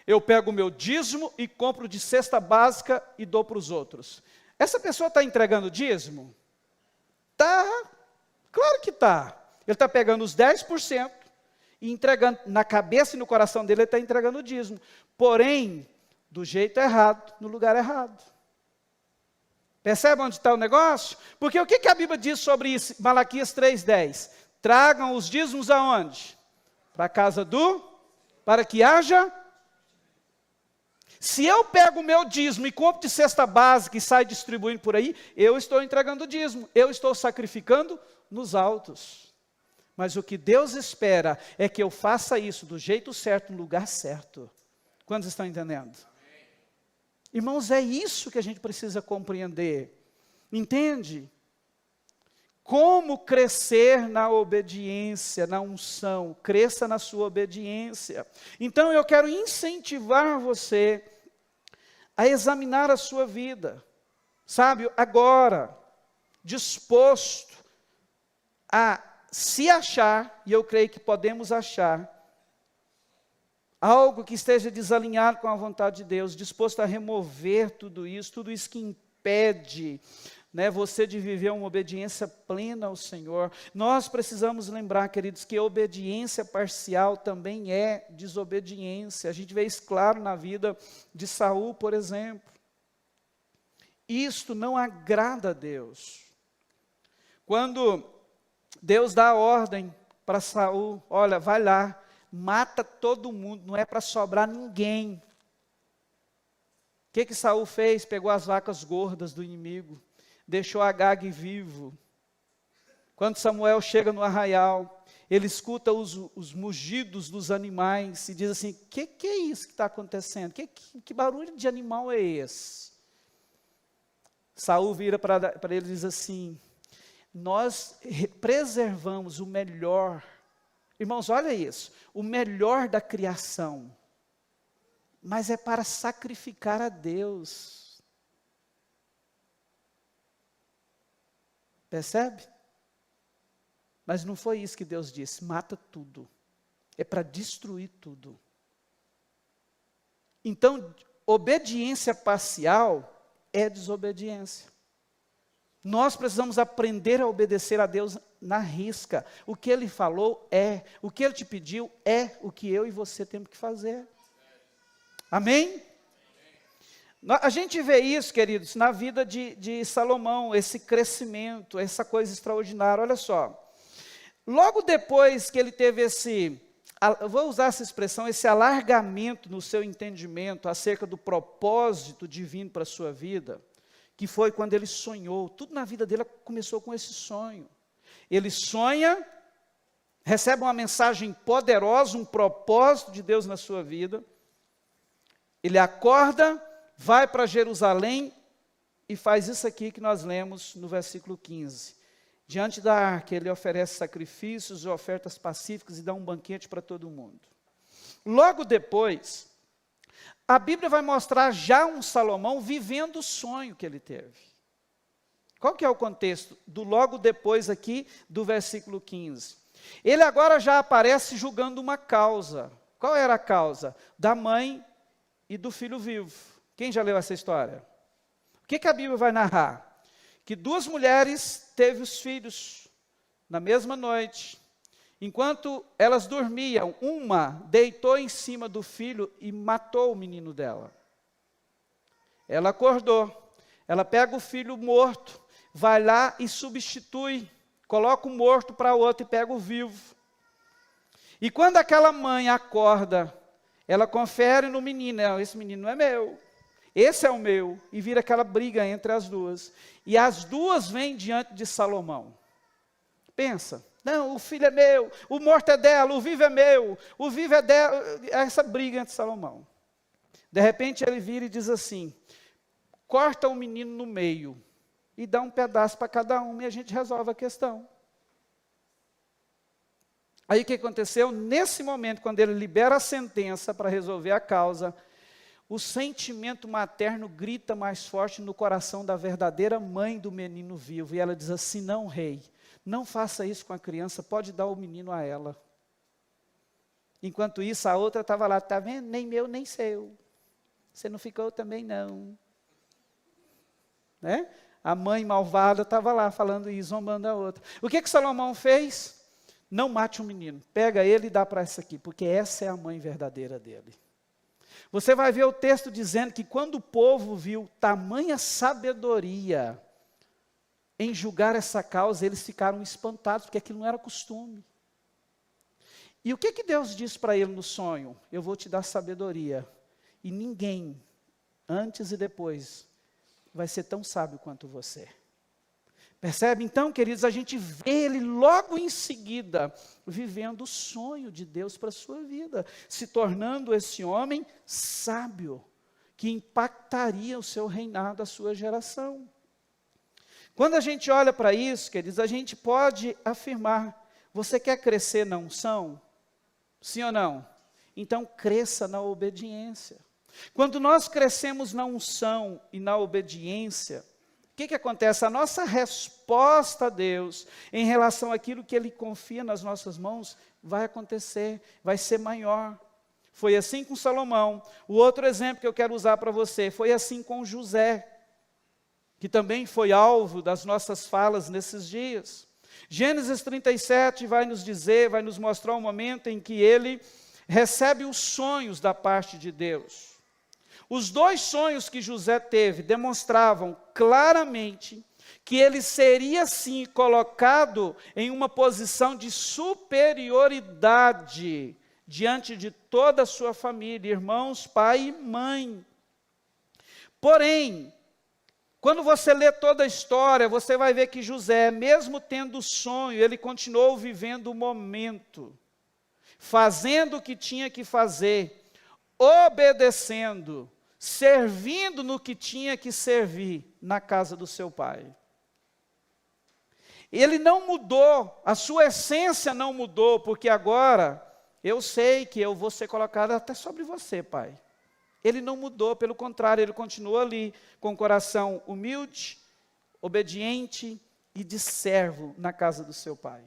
A: Eu pego o meu dízimo e compro de cesta básica e dou para os outros. Essa pessoa está entregando dízimo? Tá, claro que está. Ele está pegando os 10% e entregando, na cabeça e no coração dele, ele está entregando o dízimo. Porém, do jeito errado, no lugar errado. Percebe onde está o negócio? Porque o que a Bíblia diz sobre isso? Malaquias 3,10. Tragam os dízimos aonde? Para a casa para que haja. Se eu pego o meu dízimo e compro de cesta básica e saio distribuindo por aí, eu estou entregando o dízimo, eu estou sacrificando nos altos. Mas o que Deus espera é que eu faça isso do jeito certo, no lugar certo. Quantos estão entendendo? Irmãos, é isso que a gente precisa compreender. Entende? Como crescer na obediência, na unção. Cresça na sua obediência. Então eu quero incentivar você a examinar a sua vida. Sabe, agora, disposto a se achar, e eu creio que podemos achar, algo que esteja desalinhado com a vontade de Deus, disposto a remover tudo isso que impede, você de viver uma obediência plena ao Senhor. Nós precisamos lembrar, queridos, que obediência parcial também é desobediência. A gente vê isso claro na vida de Saul, por exemplo. Isto não agrada a Deus. Quando Deus dá a ordem para Saul: olha, vai lá, mata todo mundo, não é para sobrar ninguém. O que Saul fez? Pegou as vacas gordas do inimigo, deixou Agag vivo. Quando Samuel chega no arraial, ele escuta os mugidos dos animais e diz assim: que é isso que está acontecendo? Que barulho de animal é esse? Saul vira para ele e diz assim: nós preservamos o melhor. Irmãos, olha isso, o melhor da criação, mas é para sacrificar a Deus. Percebe? Mas não foi isso que Deus disse: mata tudo, é para destruir tudo. Então, obediência parcial é desobediência. Nós precisamos aprender a obedecer a Deus na risca. O que Ele falou é, o que Ele te pediu é o que eu e você temos que fazer. Amém? A gente vê isso, queridos, na vida de Salomão, esse crescimento, essa coisa extraordinária. Olha só, logo depois que ele teve eu vou usar essa expressão, esse alargamento no seu entendimento acerca do propósito divino para a sua vida, que foi quando ele sonhou. Tudo na vida dele começou com esse sonho. Ele sonha, recebe uma mensagem poderosa, um propósito de Deus na sua vida. Ele acorda, vai para Jerusalém e faz isso aqui que nós lemos no versículo 15. Diante da arca, ele oferece sacrifícios e ofertas pacíficas e dá um banquete para todo mundo. Logo depois, a Bíblia vai mostrar já um Salomão vivendo o sonho que ele teve. Qual que é o contexto do logo depois aqui do versículo 15? Ele agora já aparece julgando uma causa. Qual era a causa? Da mãe e do filho vivo. Quem já leu essa história? O que a Bíblia vai narrar? Que duas mulheres teve os filhos na mesma noite. Enquanto elas dormiam, uma deitou em cima do filho e matou o menino dela. Ela acordou, ela pega o filho morto, vai lá e substitui, coloca o morto para o outro e pega o vivo. E quando aquela mãe acorda, Ela confere no menino, não, esse menino não é meu, esse é o meu, e vira aquela briga entre as duas. E as duas vêm diante de Salomão. Pensa, não, o filho é meu, o morto é dela, o vivo é meu, o vivo é dela, essa briga entre Salomão. De repente ele vira e diz assim, corta o menino no meio, e dá um pedaço para cada um, e a gente resolve a questão. Aí o que aconteceu? Nesse momento, quando ele libera a sentença para resolver a causa, o sentimento materno grita mais forte no coração da verdadeira mãe do menino vivo, e ela diz assim, não, rei, não faça isso com a criança, pode dar o menino a ela. Enquanto isso, a outra estava lá, está vendo? Nem meu, nem seu. Você não ficou também não. Né? A mãe malvada estava lá falando isso, zombando a outra. O que Salomão fez? Não mate o menino, pega ele e dá para essa aqui, porque essa é a mãe verdadeira dele. Você vai ver o texto dizendo que quando o povo viu tamanha sabedoria em julgar essa causa, eles ficaram espantados, porque aquilo não era costume. E o que Deus disse para ele no sonho? Eu vou te dar sabedoria, e ninguém, antes e depois, vai ser tão sábio quanto você. Percebe? Então, queridos, a gente vê ele logo em seguida, vivendo o sonho de Deus para a sua vida, se tornando esse homem sábio, que impactaria o seu reinado, a sua geração. Quando a gente olha para isso, queridos, a gente pode afirmar, você quer crescer na unção? Sim ou não? Então, cresça na obediência. Quando nós crescemos na unção e na obediência, o que acontece? A nossa resposta a Deus em relação àquilo que Ele confia nas nossas mãos vai acontecer, vai ser maior. Foi assim com Salomão. O outro exemplo que eu quero usar para você, foi assim com José, que também foi alvo das nossas falas nesses dias. Gênesis 37 vai nos dizer, vai nos mostrar um momento em que ele recebe os sonhos da parte de Deus. Os dois sonhos que José teve demonstravam claramente que ele seria sim colocado em uma posição de superioridade diante de toda a sua família, irmãos, pai e mãe. Porém, quando você lê toda a história, você vai ver que José, mesmo tendo o sonho, ele continuou vivendo o momento, fazendo o que tinha que fazer, obedecendo, servindo no que tinha que servir na casa do seu pai. Ele não mudou, a sua essência não mudou, porque agora eu sei que eu vou ser colocado até sobre você, pai. Ele não mudou, pelo contrário, ele continuou ali com o coração humilde, obediente e de servo na casa do seu pai.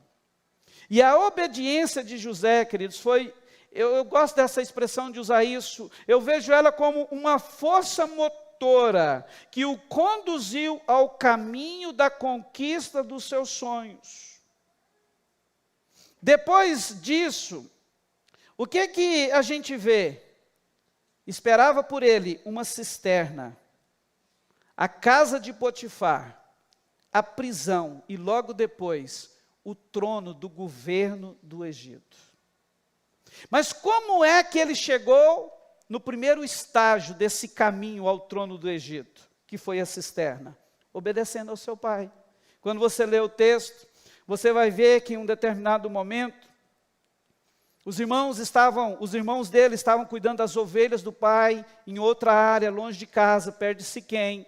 A: E a obediência de José, queridos, foi... Eu gosto dessa expressão de usar isso, eu vejo ela como uma força motora que o conduziu ao caminho da conquista dos seus sonhos. Depois disso, o que a gente vê? Esperava por ele uma cisterna, a casa de Potifar, a prisão e logo depois o trono do governo do Egito. Mas como é que ele chegou no primeiro estágio desse caminho ao trono do Egito, que foi a cisterna? Obedecendo ao seu pai. Quando você lê o texto, você vai ver que em um determinado momento, os irmãos dele estavam cuidando das ovelhas do pai, em outra área, longe de casa, perto de Siquém.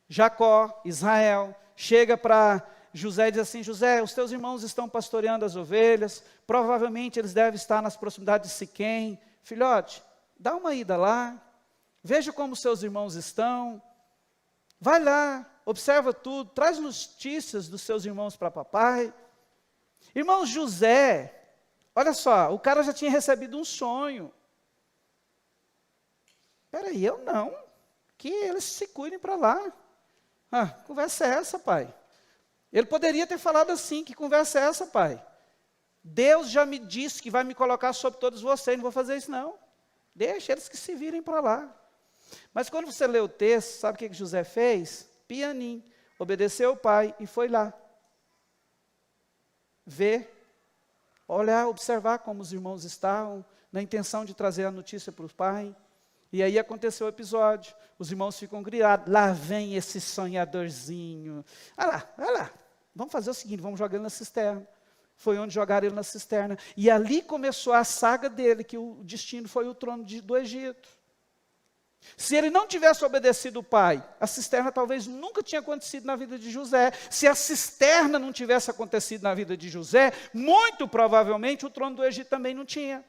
A: Jacó, Israel, chega para José e diz assim, José, os teus irmãos estão pastoreando as ovelhas, provavelmente eles devem estar nas proximidades de Siquém. Filhote, dá uma ida lá, veja como seus irmãos estão, vai lá, observa tudo, traz notícias dos seus irmãos para papai. Irmão José, olha só, o cara já tinha recebido um sonho. Espera aí, eu não, que eles se cuidem para lá. Ah, conversa é essa, pai? Ele poderia ter falado assim, que conversa é essa, pai? Deus já me disse que vai me colocar sobre todos vocês, não vou fazer isso não. Deixa eles que se virem para lá. Mas quando você lê o texto, sabe o que José fez? Pianinho, obedeceu o pai e foi lá. Ver olhar, observar como os irmãos estavam, na intenção de trazer a notícia para o pai. E aí aconteceu o episódio, os irmãos ficam gritados, lá vem esse sonhadorzinho. Olha lá, vamos fazer o seguinte, vamos jogar ele na cisterna. Foi onde jogaram ele na cisterna. E ali começou a saga dele, que o destino foi o trono do Egito. Se ele não tivesse obedecido o pai, a cisterna talvez nunca tinha acontecido na vida de José. Se a cisterna não tivesse acontecido na vida de José, muito provavelmente o trono do Egito também não tinha.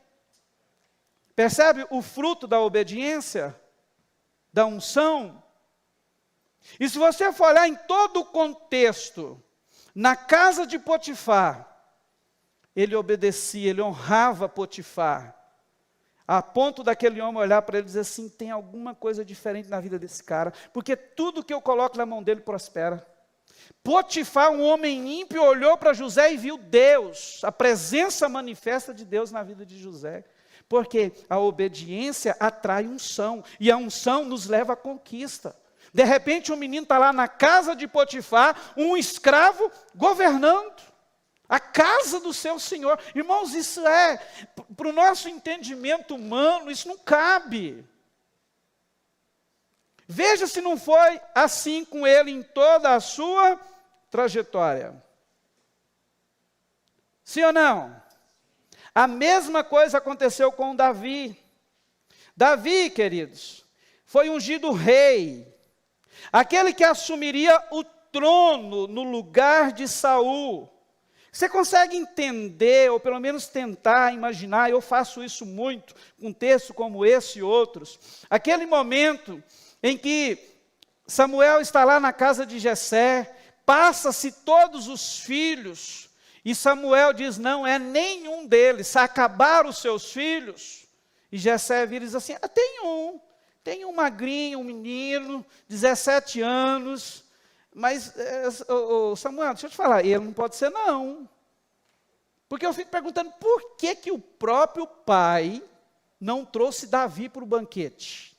A: Percebe o fruto da obediência, da unção? E se você for olhar em todo o contexto, na casa de Potifar, ele obedecia, ele honrava Potifar, a ponto daquele homem olhar para ele e dizer assim, tem alguma coisa diferente na vida desse cara, porque tudo que eu coloco na mão dele prospera. Potifar, um homem ímpio, olhou para José e viu Deus, a presença manifesta de Deus na vida de José. Porque a obediência atrai unção, e a unção nos leva à conquista. De repente um menino está lá na casa de Potifar, um escravo governando a casa do seu senhor. Irmãos, isso para o nosso entendimento humano, isso não cabe. Veja se não foi assim com ele em toda a sua trajetória. Sim ou não? A mesma coisa aconteceu com Davi. Davi, queridos, foi ungido rei, aquele que assumiria o trono no lugar de Saul. Você consegue entender, ou pelo menos tentar imaginar, eu faço isso muito, com textos como esse e outros, aquele momento em que Samuel está lá na casa de Jessé, passa-se todos os filhos, e Samuel diz, não é nenhum deles, acabaram os seus filhos. E Jessé vira e diz assim, tem um magrinho, um menino, 17 anos, mas Samuel, deixa eu te falar, ele não pode ser não. Porque eu fico perguntando, por que o próprio pai não trouxe Davi para o banquete?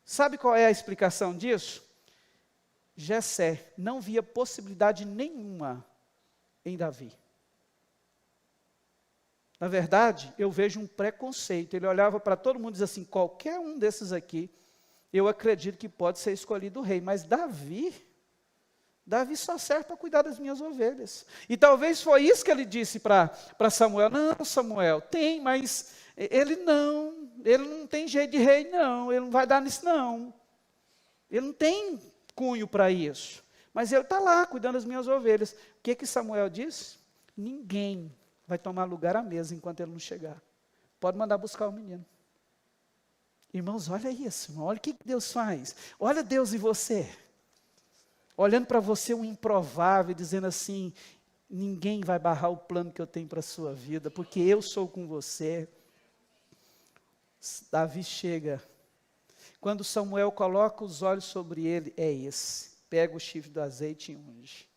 A: Sabe qual é a explicação disso? Jessé não via possibilidade nenhuma em Davi. Na verdade, eu vejo um preconceito. Ele olhava para todo mundo e dizia assim, qualquer um desses aqui, eu acredito que pode ser escolhido o rei. Mas Davi só serve para cuidar das minhas ovelhas. E talvez foi isso que ele disse para Samuel. Não, Samuel, tem, mas ele não tem jeito de rei não, ele não vai dar nisso não. Ele não tem cunho para isso. Mas ele está lá, cuidando das minhas ovelhas. O que Samuel disse? Ninguém vai tomar lugar à mesa enquanto ele não chegar. Pode mandar buscar o menino. Irmãos, olha isso, irmão, olha o que Deus faz. Olha Deus e você. Olhando para você um improvável, dizendo assim, ninguém vai barrar o plano que eu tenho para a sua vida, porque eu sou com você. Davi chega. Quando Samuel coloca os olhos sobre ele, é esse. Pega o chifre do azeite e unge.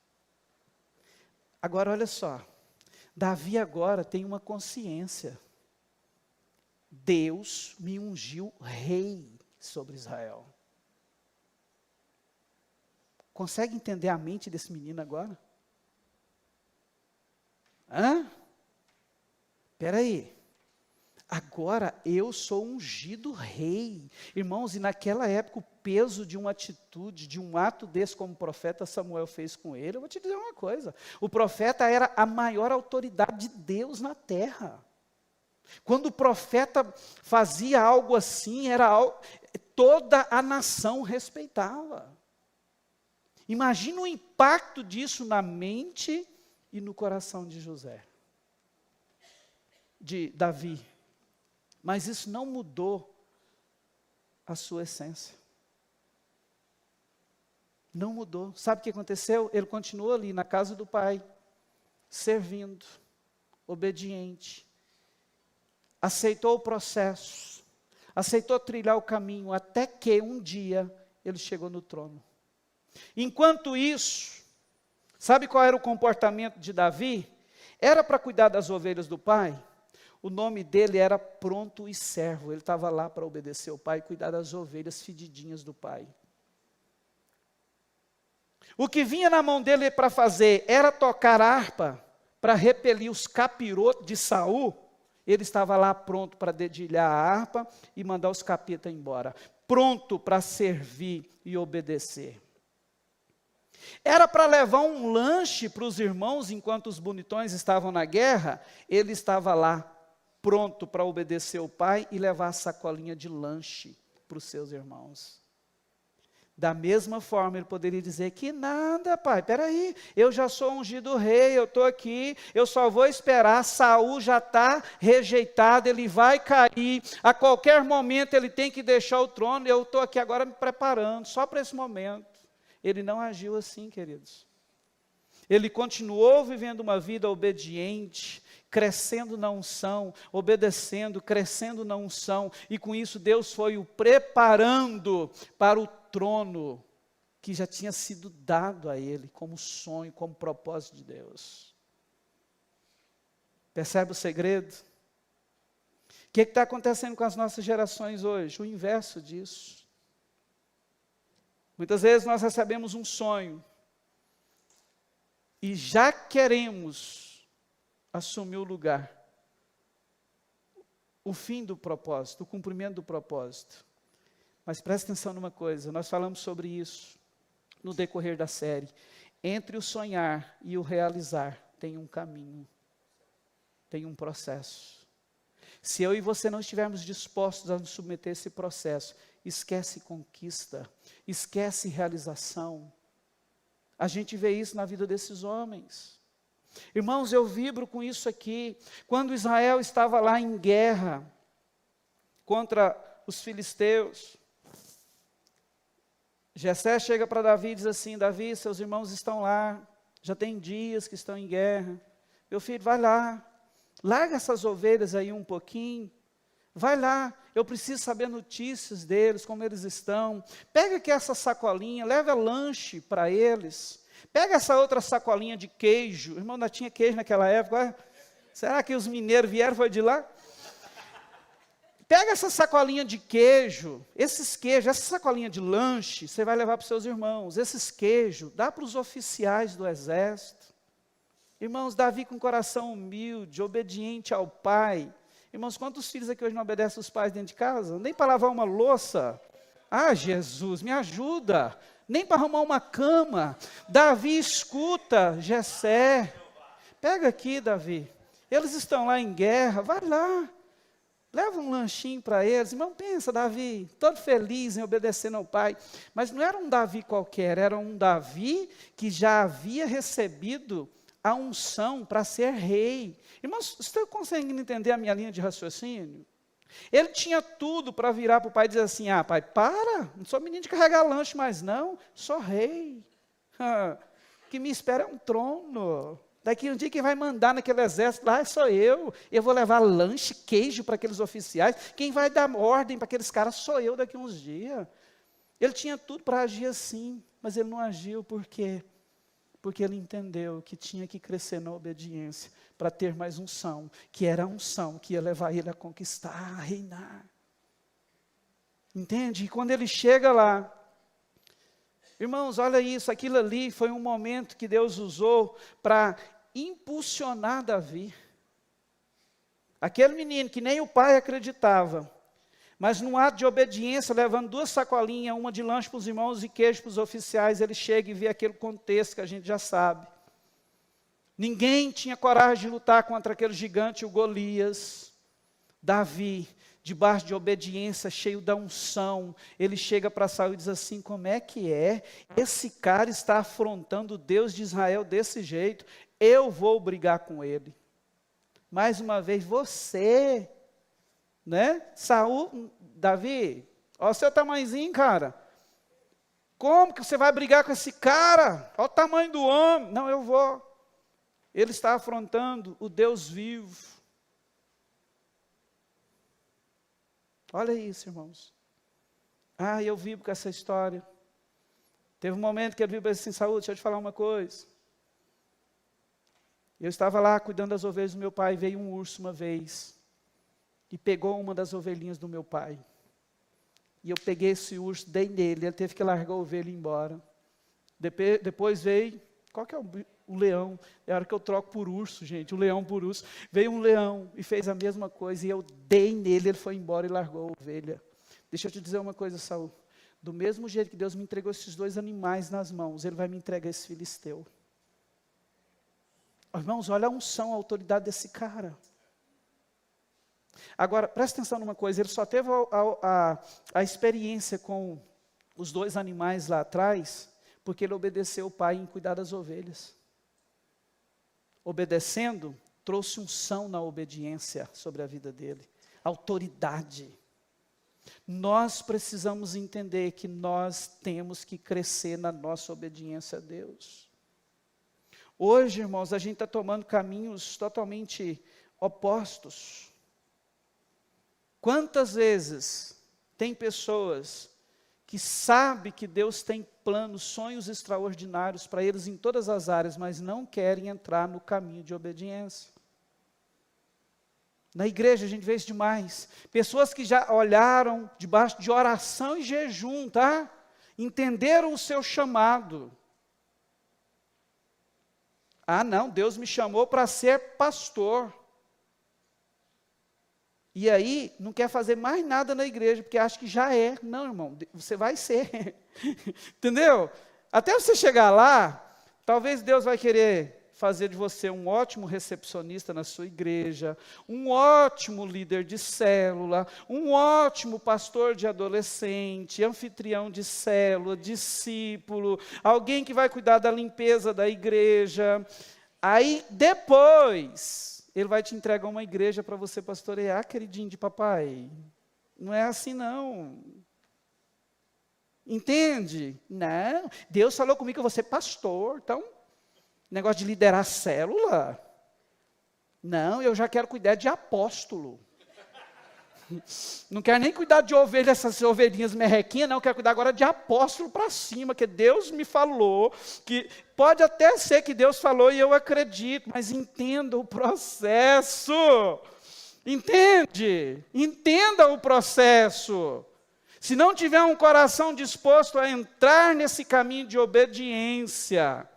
A: Agora, olha só. Davi agora tem uma consciência. Deus me ungiu rei sobre Israel. Consegue entender a mente desse menino agora? Espera aí. Agora eu sou ungido rei. Irmãos, e naquela época o peso de uma atitude, de um ato desse como o profeta Samuel fez com ele, eu vou te dizer uma coisa. O profeta era a maior autoridade de Deus na terra. Quando o profeta fazia algo assim, toda a nação respeitava. Imagina o impacto disso na mente e no coração de Davi. Mas isso não mudou a sua essência. Não mudou. Sabe o que aconteceu? Ele continuou ali na casa do pai, servindo, obediente. Aceitou o processo, aceitou trilhar o caminho, até que um dia ele chegou no trono. Enquanto isso, sabe qual era o comportamento de Davi? Era para cuidar das ovelhas do pai. O nome dele era pronto e servo. Ele estava lá para obedecer ao pai e cuidar das ovelhas fedidinhas do pai. O que vinha na mão dele para fazer era tocar harpa para repelir os capirotos de Saul, ele estava lá pronto para dedilhar a harpa e mandar os capeta embora, pronto para servir e obedecer. Era para levar um lanche para os irmãos enquanto os bonitões estavam na guerra, ele estava lá pronto para obedecer o pai e levar a sacolinha de lanche para os seus irmãos. Da mesma forma, ele poderia dizer que nada, pai, peraí, eu já sou ungido rei, eu estou aqui, eu só vou esperar, Saul já está rejeitado, ele vai cair, a qualquer momento ele tem que deixar o trono, eu estou aqui agora me preparando, só para esse momento. Ele não agiu assim, queridos. Ele continuou vivendo uma vida obediente, crescendo na unção, obedecendo, crescendo na unção, e com isso Deus foi o preparando para o trono que já tinha sido dado a ele, como sonho, como propósito de Deus. Percebe o segredo? O que está acontecendo com as nossas gerações hoje? O inverso disso. Muitas vezes nós recebemos um sonho, e já queremos assumir o lugar, o fim do propósito, o cumprimento do propósito. Mas preste atenção numa coisa, nós falamos sobre isso no decorrer da série. Entre o sonhar e o realizar, tem um caminho, tem um processo. Se eu e você não estivermos dispostos a nos submeter a esse processo, esquece conquista, esquece realização. A gente vê isso na vida desses homens. Irmãos, eu vibro com isso aqui. Quando Israel estava lá em guerra contra os filisteus, Jessé chega para Davi e diz assim: Davi, seus irmãos estão lá, já tem dias que estão em guerra. Meu filho, vai lá, larga essas ovelhas aí um pouquinho, vai lá, eu preciso saber notícias deles, como eles estão. Pega aqui essa sacolinha, leva lanche para eles. Pega essa outra sacolinha de queijo. Irmão, não tinha queijo naquela época. Será que os mineiros vieram, foi de lá? Pega essa sacolinha de queijo, esses queijos, essa sacolinha de lanche, você vai levar para os seus irmãos. Esses queijos, dá para os oficiais do exército. Irmãos, Davi com coração humilde, obediente ao pai. Irmãos, quantos filhos aqui hoje não obedecem os pais dentro de casa? Nem para lavar uma louça. Ah, Jesus, me ajuda. Nem para arrumar uma cama. Davi escuta Jessé. Pega aqui, Davi. Eles estão lá em guerra, vai lá. Leva um lanchinho para eles. Irmão, pensa, Davi, todo feliz em obedecendo ao pai. Mas não era um Davi qualquer, era um Davi que já havia recebido a unção para ser rei. Irmãos, estão conseguindo entender a minha linha de raciocínio? Ele tinha tudo para virar para o pai e dizer assim: ah, pai, para, não sou menino de carregar lanche mais não, sou rei. O que me espera é um trono. Daqui um dia quem vai mandar naquele exército lá sou eu vou levar lanche, queijo para aqueles oficiais, quem vai dar ordem para aqueles caras sou eu daqui uns dias. Ele tinha tudo para agir assim, mas ele não agiu, por quê? Porque ele entendeu que tinha que crescer na obediência, para ter mais unção, que era a unção que ia levar ele a conquistar, a reinar. Entende? E quando ele chega lá, irmãos, olha isso, aquilo ali foi um momento que Deus usou para impulsionar Davi. Aquele menino que nem o pai acreditava, mas num ato de obediência, levando 2 sacolinhas, uma de lanche para os irmãos e queijo para os oficiais, ele chega e vê aquele contexto que a gente já sabe. Ninguém tinha coragem de lutar contra aquele gigante, o Golias. Davi, debaixo de obediência, cheio da unção, ele chega para Saul e diz assim: como é que é? Esse cara está afrontando o Deus de Israel desse jeito, eu vou brigar com ele. Mais uma vez, você, né? Saul, Davi, olha o seu tamanhozinho, cara. Como que você vai brigar com esse cara? Olha o tamanho do homem. Não, eu vou. Ele está afrontando o Deus vivo. Olha isso, irmãos. Ah, eu vivo com essa história. Teve um momento que ele viu assim: Saúl, deixa eu te falar uma coisa. Eu estava lá cuidando das ovelhas do meu pai, veio um urso uma vez, e pegou uma das ovelhinhas do meu pai. E eu peguei esse urso, dei nele, ele teve que largar a ovelha e ir embora. Depois veio Qual que é o leão? É a hora que eu troco por urso, gente, o leão por urso. Veio um leão e fez a mesma coisa, e eu dei nele, ele foi embora e largou a ovelha. Deixa eu te dizer uma coisa, Saul. Do mesmo jeito que Deus me entregou esses 2 animais nas mãos, Ele vai me entregar esse filisteu. Irmãos, olha a unção, a autoridade desse cara. Agora, presta atenção numa coisa, ele só teve a experiência com os 2 animais lá atrás, porque ele obedeceu o pai em cuidar das ovelhas. Obedecendo, trouxe unção na obediência sobre a vida dele, autoridade. Nós precisamos entender que nós temos que crescer na nossa obediência a Deus. Hoje, irmãos, a gente está tomando caminhos totalmente opostos. Quantas vezes tem pessoas que sabem que Deus tem planos, sonhos extraordinários para eles em todas as áreas, mas não querem entrar no caminho de obediência? Na igreja a gente vê isso demais. Pessoas que já olharam debaixo de oração e jejum, tá? Entenderam o seu chamado. Ah, não, Deus me chamou para ser pastor. E aí, não quer fazer mais nada na igreja, porque acha que já é. Não, irmão, você vai ser. Entendeu? Até você chegar lá, talvez Deus vai querer fazer de você um ótimo recepcionista na sua igreja, um ótimo líder de célula, um ótimo pastor de adolescente, anfitrião de célula, discípulo, alguém que vai cuidar da limpeza da igreja. Aí, depois, ele vai te entregar uma igreja para você pastorear, queridinho de papai. Não é assim, não. Entende? Não. Deus falou comigo que eu vou ser pastor, então... Negócio de liderar célula? Não, eu já quero cuidar de apóstolo. Não quero nem cuidar de ovelha, essas ovelhinhas merrequinhas, não, quero cuidar agora de apóstolo para cima, que Deus me falou, que pode até ser que Deus falou e eu acredito, mas entenda o processo. Entende? Entenda o processo. Se não tiver um coração disposto a entrar nesse caminho de obediência,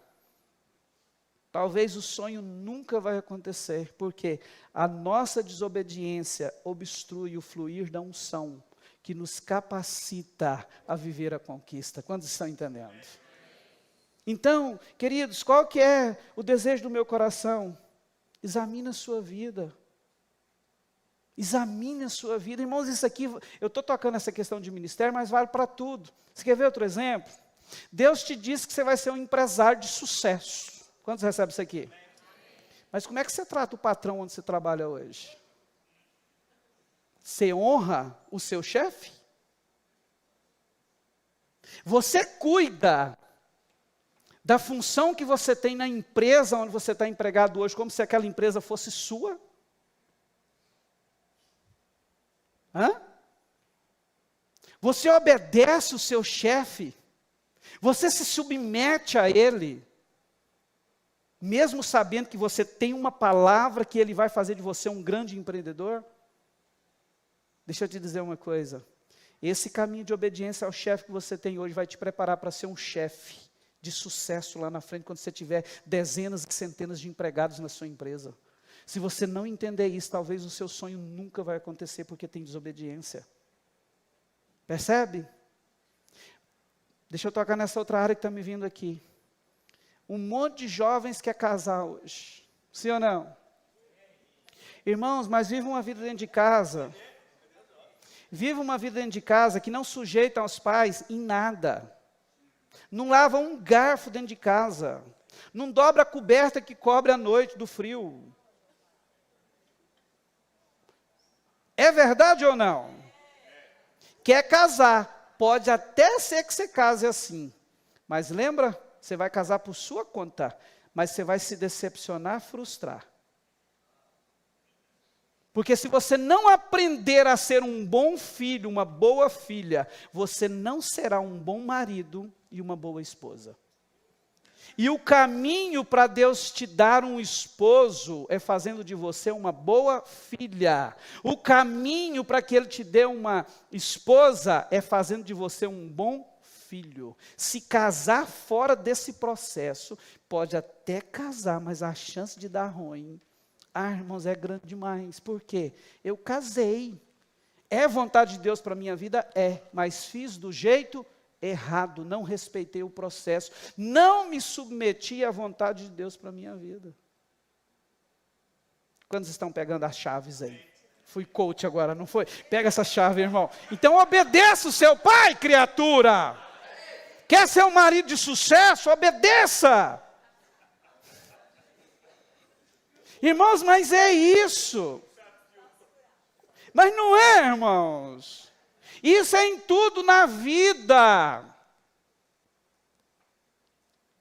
A: talvez o sonho nunca vai acontecer, porque a nossa desobediência obstrui o fluir da unção, que nos capacita a viver a conquista. Quantos estão entendendo? Então, queridos, qual que é o desejo do meu coração? Examine a sua vida. Examine a sua vida. Irmãos, isso aqui, eu estou tocando essa questão de ministério, mas vale para tudo. Você quer ver outro exemplo? Deus te disse que você vai ser um empresário de sucesso. Quantos recebem isso aqui? Mas como é que você trata o patrão onde você trabalha hoje? Você honra o seu chefe? Você cuida da função que você tem na empresa onde você está empregado hoje, como se aquela empresa fosse sua? Hã? Você obedece o seu chefe? Você se submete a ele? Mesmo sabendo que você tem uma palavra que ele vai fazer de você um grande empreendedor? Deixa eu te dizer uma coisa. Esse caminho de obediência ao chefe que você tem hoje vai te preparar para ser um chefe de sucesso lá na frente, quando você tiver dezenas e centenas de empregados na sua empresa. Se você não entender isso, talvez o seu sonho nunca vai acontecer, porque tem desobediência. Percebe? Deixa eu tocar nessa outra área que está me vindo aqui. Um monte de jovens quer casar hoje. Sim ou não? Irmãos, mas vive uma vida dentro de casa. Vive uma vida dentro de casa que não sujeita aos pais em nada. Não lava um garfo dentro de casa. Não dobra a coberta que cobre a noite do frio. É verdade ou não? Quer casar. Pode até ser que você case assim. Mas lembra? Você vai casar por sua conta, mas você vai se decepcionar, frustrar. Porque se você não aprender a ser um bom filho, uma boa filha, você não será um bom marido e uma boa esposa. E o caminho para Deus te dar um esposo é fazendo de você uma boa filha. O caminho para que Ele te dê uma esposa é fazendo de você um bom filho. Se casar fora desse processo, pode até casar, mas a chance de dar ruim, irmãos, é grande demais. Por quê? Eu casei. É vontade de Deus para a minha vida? É, mas fiz do jeito errado, não respeitei o processo, não me submeti à vontade de Deus para a minha vida. Quantos estão pegando as chaves aí? Fui coach agora, não foi? Pega essa chave, irmão. Então obedeça o seu pai, criatura. Quer ser um marido de sucesso? Obedeça. Irmãos, mas é isso. Mas não é, irmãos. Isso é em tudo na vida.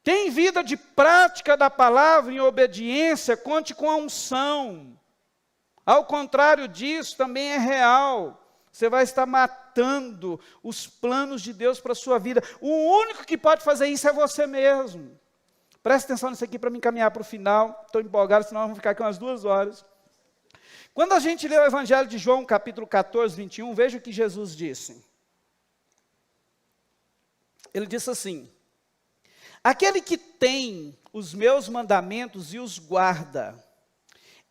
A: Tem vida de prática da palavra em obediência, conte com a unção. Ao contrário disso, também é real. Você vai estar matando os planos de Deus para a sua vida. O único que pode fazer isso é você mesmo. Presta atenção nisso aqui para me encaminhar para o final. Estou empolgado, senão vamos ficar aqui umas 2 horas. Quando a gente lê o Evangelho de João, capítulo 14, 21, veja o que Jesus disse. Ele disse assim: aquele que tem os meus mandamentos e os guarda,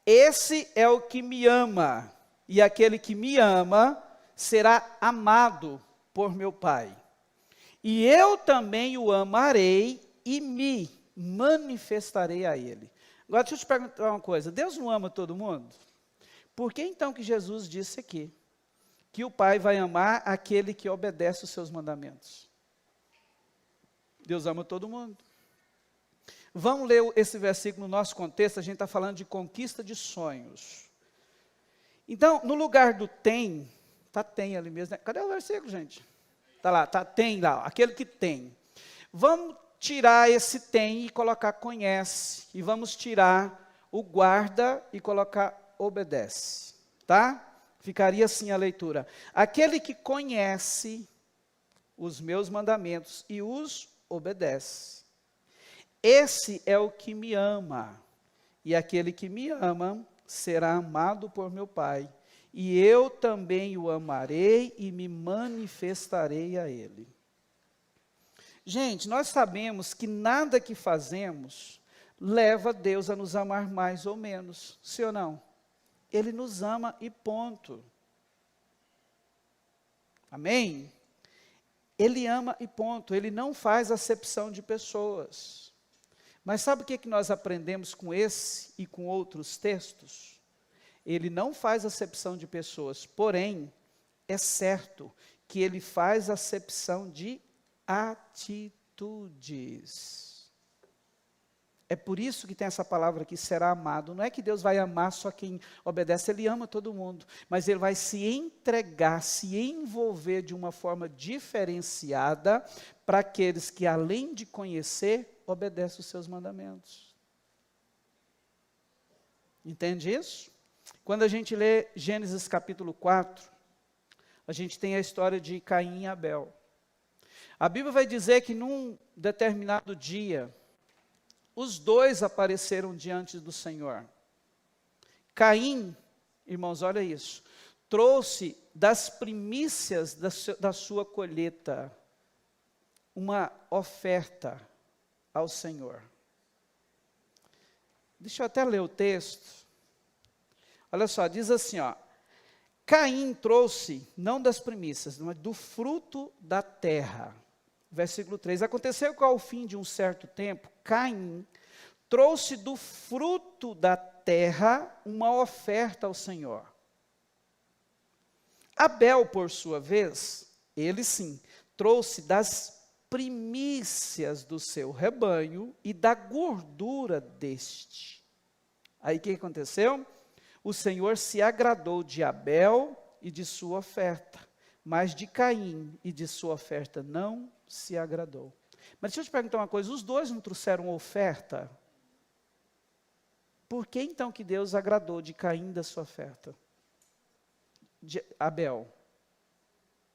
A: esse é o que me ama, e aquele que me ama será amado por meu Pai. E eu também o amarei e me manifestarei a ele. Agora deixa eu te perguntar uma coisa, Deus não ama todo mundo? Por que então que Jesus disse aqui, que o Pai vai amar aquele que obedece os seus mandamentos? Deus ama todo mundo. Vamos ler esse versículo no nosso contexto, a gente está falando de conquista de sonhos. Então, no lugar do tem, está tem ali mesmo, né? Cadê o versículo, gente? Está lá, tá, tem lá, aquele que tem. Vamos tirar esse tem e colocar conhece, e vamos tirar o guarda e colocar obedece, tá? Ficaria assim a leitura. Aquele que conhece os meus mandamentos e os obedece, esse é o que me ama, e aquele que me ama será amado por meu Pai, e eu também o amarei e me manifestarei a ele. Gente, nós sabemos que nada que fazemos leva Deus a nos amar mais ou menos, sim ou não? Ele nos ama e ponto. Amém? Ele ama e ponto, ele não faz acepção de pessoas. Mas sabe o que nós aprendemos com esse e com outros textos? Ele não faz acepção de pessoas, porém, é certo que ele faz acepção de atitudes. É por isso que tem essa palavra aqui, será amado. Não é que Deus vai amar só quem obedece, Ele ama todo mundo. Mas Ele vai se entregar, se envolver de uma forma diferenciada para aqueles que, além de conhecer, obedecem os seus mandamentos. Entende isso? Quando a gente lê Gênesis capítulo 4, a gente tem a história de Caim e Abel. A Bíblia vai dizer que num determinado dia, os dois apareceram diante do Senhor. Caim, irmãos, olha isso, trouxe das primícias da sua colheita uma oferta ao Senhor. Deixa eu até ler o texto. Olha só, diz assim, ó, Caim trouxe, não das primícias, mas do fruto da terra. Versículo 3, aconteceu que ao fim de um certo tempo, Caim trouxe do fruto da terra uma oferta ao Senhor. Abel, por sua vez, ele sim, trouxe das primícias do seu rebanho e da gordura deste. Aí o que aconteceu? O Senhor se agradou de Abel e de sua oferta, mas de Caim e de sua oferta não se agradou. Mas deixa eu te perguntar uma coisa, os dois não trouxeram oferta? Por que então que Deus agradou de Caim da sua oferta? De Abel.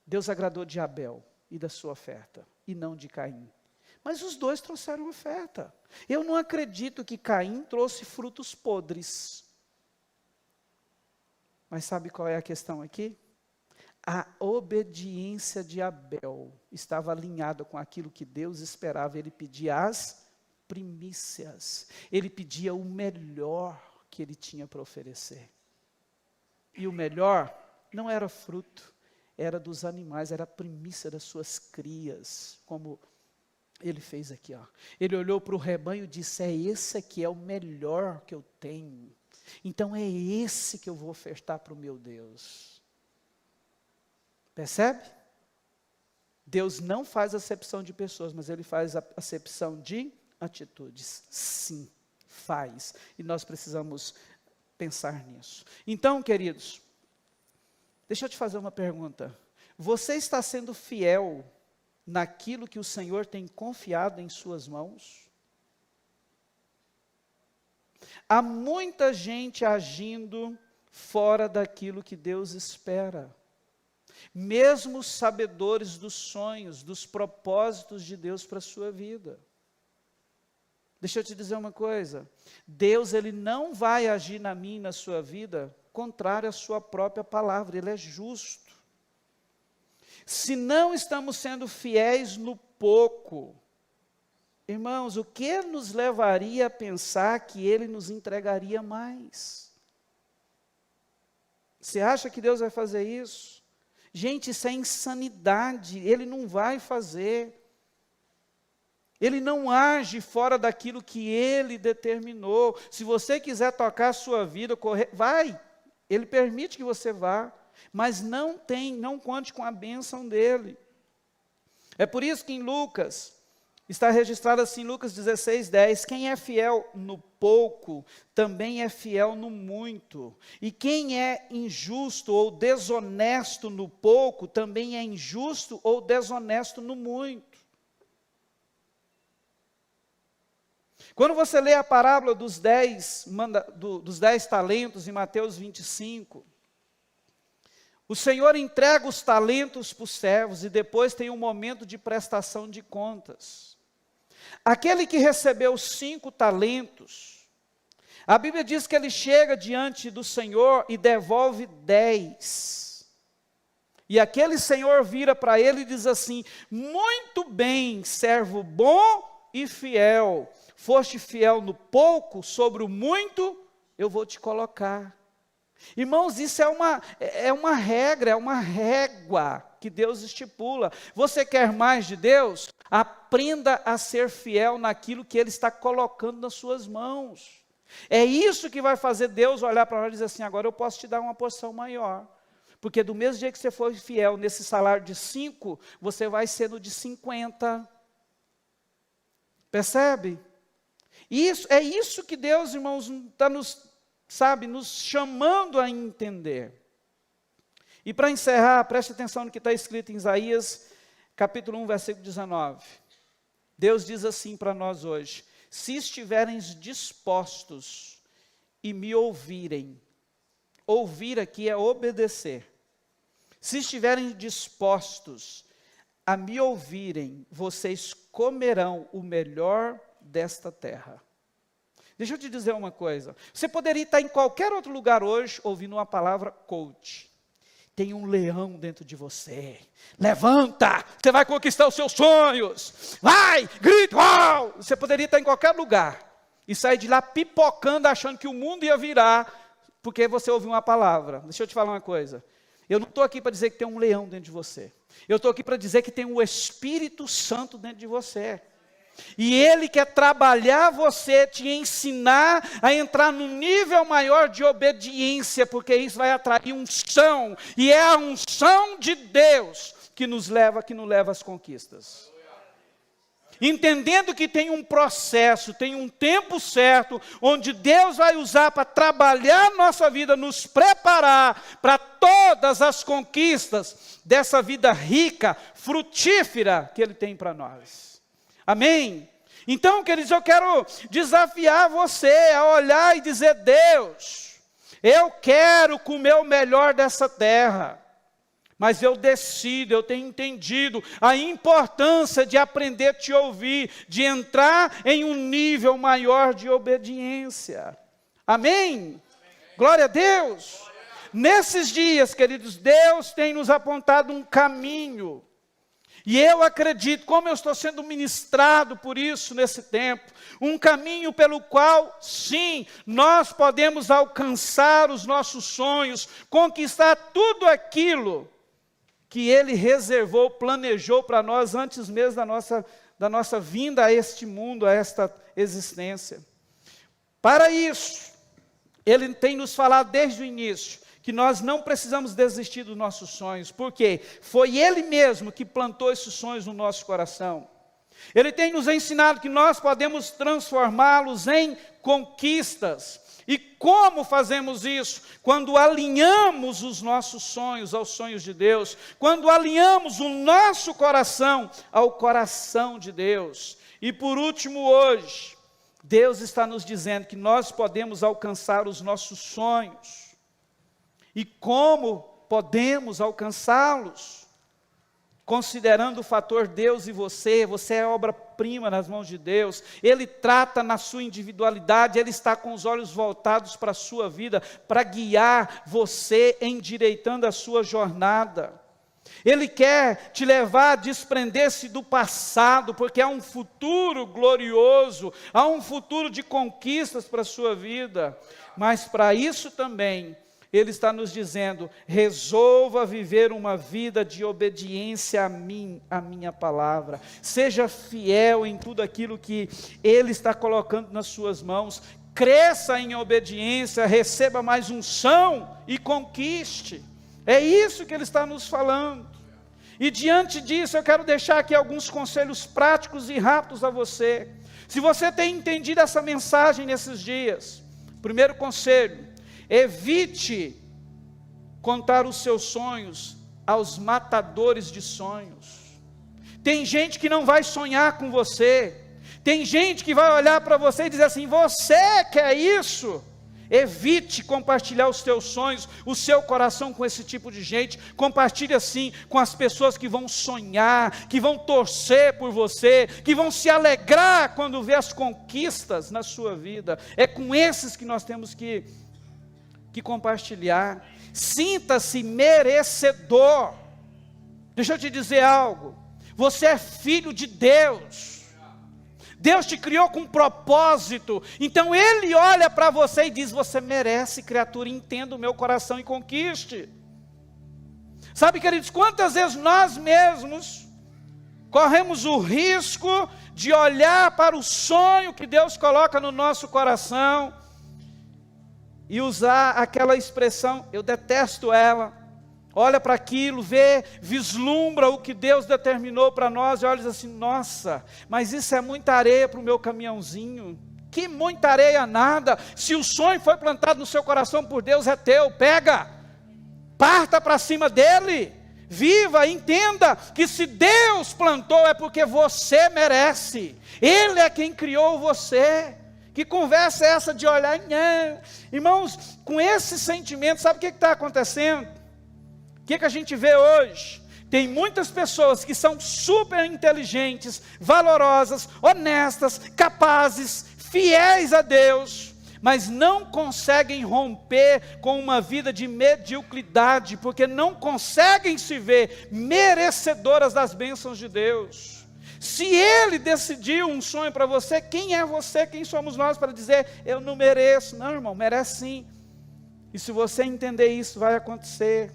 A: Deus agradou de Abel e da sua oferta, e não de Caim. Mas os dois trouxeram oferta. Eu não acredito que Caim trouxe frutos podres. Mas sabe qual é a questão aqui? A obediência de Abel estava alinhada com aquilo que Deus esperava. Ele pedia as primícias. Ele pedia o melhor que ele tinha para oferecer. E o melhor não era fruto, era dos animais, era a primícia das suas crias, como ele fez aqui. Ele olhou para o rebanho e disse: é esse aqui, é o melhor que eu tenho. Então é esse que eu vou ofertar para o meu Deus. Percebe? Deus não faz acepção de pessoas, mas Ele faz a acepção de atitudes. Sim, faz. E nós precisamos pensar nisso. Então, queridos, deixa eu te fazer uma pergunta. Você está sendo fiel naquilo que o Senhor tem confiado em suas mãos? Há muita gente agindo fora daquilo que Deus espera. Mesmo os sabedores dos sonhos, dos propósitos de Deus para a sua vida. Deixa eu te dizer uma coisa. Deus, Ele não vai agir na minha e na sua vida contrário à sua própria palavra. Ele é justo. Se não estamos sendo fiéis no pouco, irmãos, o que nos levaria a pensar que Ele nos entregaria mais? Você acha que Deus vai fazer isso? Gente, isso é insanidade. Ele não vai fazer. Ele não age fora daquilo que Ele determinou. Se você quiser tocar a sua vida, vai. Ele permite que você vá. Mas não conte com a bênção dEle. É por isso que em Lucas, está registrado assim, Lucas 16:10, quem é fiel no pouco, também é fiel no muito. E quem é injusto ou desonesto no pouco, também é injusto ou desonesto no muito. Quando você lê a parábola dos 10 talentos em Mateus 25, o Senhor entrega os talentos para os servos e depois tem um momento de prestação de contas. Aquele que recebeu 5 talentos, a Bíblia diz que ele chega diante do Senhor e devolve 10. E aquele Senhor vira para ele e diz assim: muito bem, servo bom e fiel, foste fiel no pouco, sobre o muito eu vou te colocar. Irmãos, isso é uma regra, é uma régua que Deus estipula. Você quer mais de Deus? Aprenda a ser fiel naquilo que Ele está colocando nas suas mãos. É isso que vai fazer Deus olhar para nós e dizer assim: agora eu posso te dar uma porção maior. Porque do mesmo jeito que você foi fiel nesse salário de 5, você vai ser no de 50. Percebe? É isso que Deus, irmãos, está nos chamando a entender. E para encerrar, preste atenção no que está escrito em Isaías, capítulo 1, versículo 19. Deus diz assim para nós hoje: se estiverem dispostos e me ouvirem, ouvir aqui é obedecer. Se estiverem dispostos a me ouvirem, vocês comerão o melhor desta terra. Deixa eu te dizer uma coisa. Você poderia estar em qualquer outro lugar hoje ouvindo uma palavra coach. Tem um leão dentro de você. Levanta, você vai conquistar os seus sonhos. Vai, grita, uau! Você poderia estar em qualquer lugar e sair de lá pipocando, achando que o mundo ia virar, porque você ouviu uma palavra. Deixa eu te falar uma coisa. Eu não estou aqui para dizer que tem um leão dentro de você. Eu estou aqui para dizer que tem o Espírito Santo dentro de você. E Ele quer trabalhar você, te ensinar a entrar num nível maior de obediência, porque isso vai atrair unção, e é a unção de Deus que nos leva às conquistas. Entendendo que tem um processo, tem um tempo certo, onde Deus vai usar para trabalhar a nossa vida, nos preparar para todas as conquistas dessa vida rica, frutífera que Ele tem para nós. Amém? Então, queridos, eu quero desafiar você a olhar e dizer: Deus, eu quero comer o melhor dessa terra, mas eu decido, eu tenho entendido a importância de aprender a te ouvir, de entrar em um nível maior de obediência. Amém? Glória a Deus. Nesses dias, queridos, Deus tem nos apontado um caminho. E eu acredito, como eu estou sendo ministrado por isso nesse tempo, um caminho pelo qual, sim, nós podemos alcançar os nossos sonhos, conquistar tudo aquilo que Ele reservou, planejou para nós antes mesmo da nossa vinda a este mundo, a esta existência. Para isso, Ele tem nos falado desde o início, que nós não precisamos desistir dos nossos sonhos, porque foi Ele mesmo que plantou esses sonhos no nosso coração. Ele tem nos ensinado que nós podemos transformá-los em conquistas. E como fazemos isso? Quando alinhamos os nossos sonhos aos sonhos de Deus, quando alinhamos o nosso coração ao coração de Deus. E por último hoje, Deus está nos dizendo que nós podemos alcançar os nossos sonhos. E como podemos alcançá-los? Considerando o fator Deus e você é obra-prima nas mãos de Deus. Ele trata na sua individualidade, Ele está com os olhos voltados para a sua vida, para guiar você, endireitando a sua jornada. Ele quer te levar a desprender-se do passado, porque há um futuro glorioso, há um futuro de conquistas para a sua vida. Mas para isso também, Ele está nos dizendo, resolva viver uma vida de obediência à minha palavra. Seja fiel em tudo aquilo que Ele está colocando nas suas mãos. Cresça em obediência, receba mais unção e conquiste. É isso que Ele está nos falando. E diante disso, eu quero deixar aqui alguns conselhos práticos e rápidos a você. Se você tem entendido essa mensagem nesses dias, primeiro conselho, evite contar os seus sonhos aos matadores de sonhos. Tem gente que não vai sonhar com você. Tem gente que vai olhar para você e dizer assim, você quer isso? Evite compartilhar os teus sonhos, o seu coração com esse tipo de gente. Compartilhe assim com as pessoas que vão sonhar, que vão torcer por você, que vão se alegrar quando vê as conquistas na sua vida. É com esses que nós temos que compartilhar. Sinta-se merecedor. Deixa eu te dizer algo. Você é filho de Deus. Deus te criou com um propósito. Então Ele olha para você e diz, você merece, criatura, entenda o meu coração e conquiste. Sabe, queridos, quantas vezes nós mesmos corremos o risco de olhar para o sonho que Deus coloca no nosso coração e usar aquela expressão, eu detesto ela, olha para aquilo, vê, vislumbra o que Deus determinou para nós, e olha assim, nossa, mas isso é muita areia para o meu caminhãozinho. Que muita areia nada, se o sonho foi plantado no seu coração por Deus, é teu, pega, parta para cima dele, viva, entenda, que se Deus plantou é porque você merece, Ele é quem criou você. Que conversa é essa de olhar, não. Irmãos, com esse sentimento, sabe o que está acontecendo? O que a gente vê hoje? Tem muitas pessoas que são super inteligentes, valorosas, honestas, capazes, fiéis a Deus, mas não conseguem romper com uma vida de mediocridade, porque não conseguem se ver merecedoras das bênçãos de Deus. Se Ele decidiu um sonho para você, quem é você, quem somos nós para dizer, eu não mereço? Não, irmão, merece sim. E se você entender isso, vai acontecer.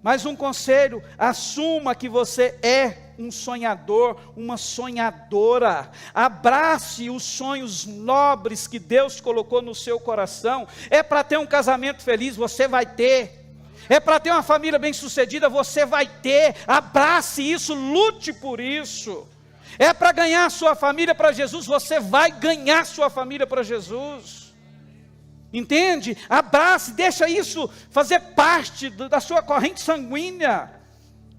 A: Mais um conselho, assuma que você é um sonhador, uma sonhadora. Abrace os sonhos nobres que Deus colocou no seu coração. É para ter um casamento feliz, você vai ter. É para ter uma família bem-sucedida, você vai ter. Abrace isso, lute por isso. É para ganhar sua família para Jesus, você vai ganhar sua família para Jesus. Entende? Abrace, deixa isso fazer parte da sua corrente sanguínea.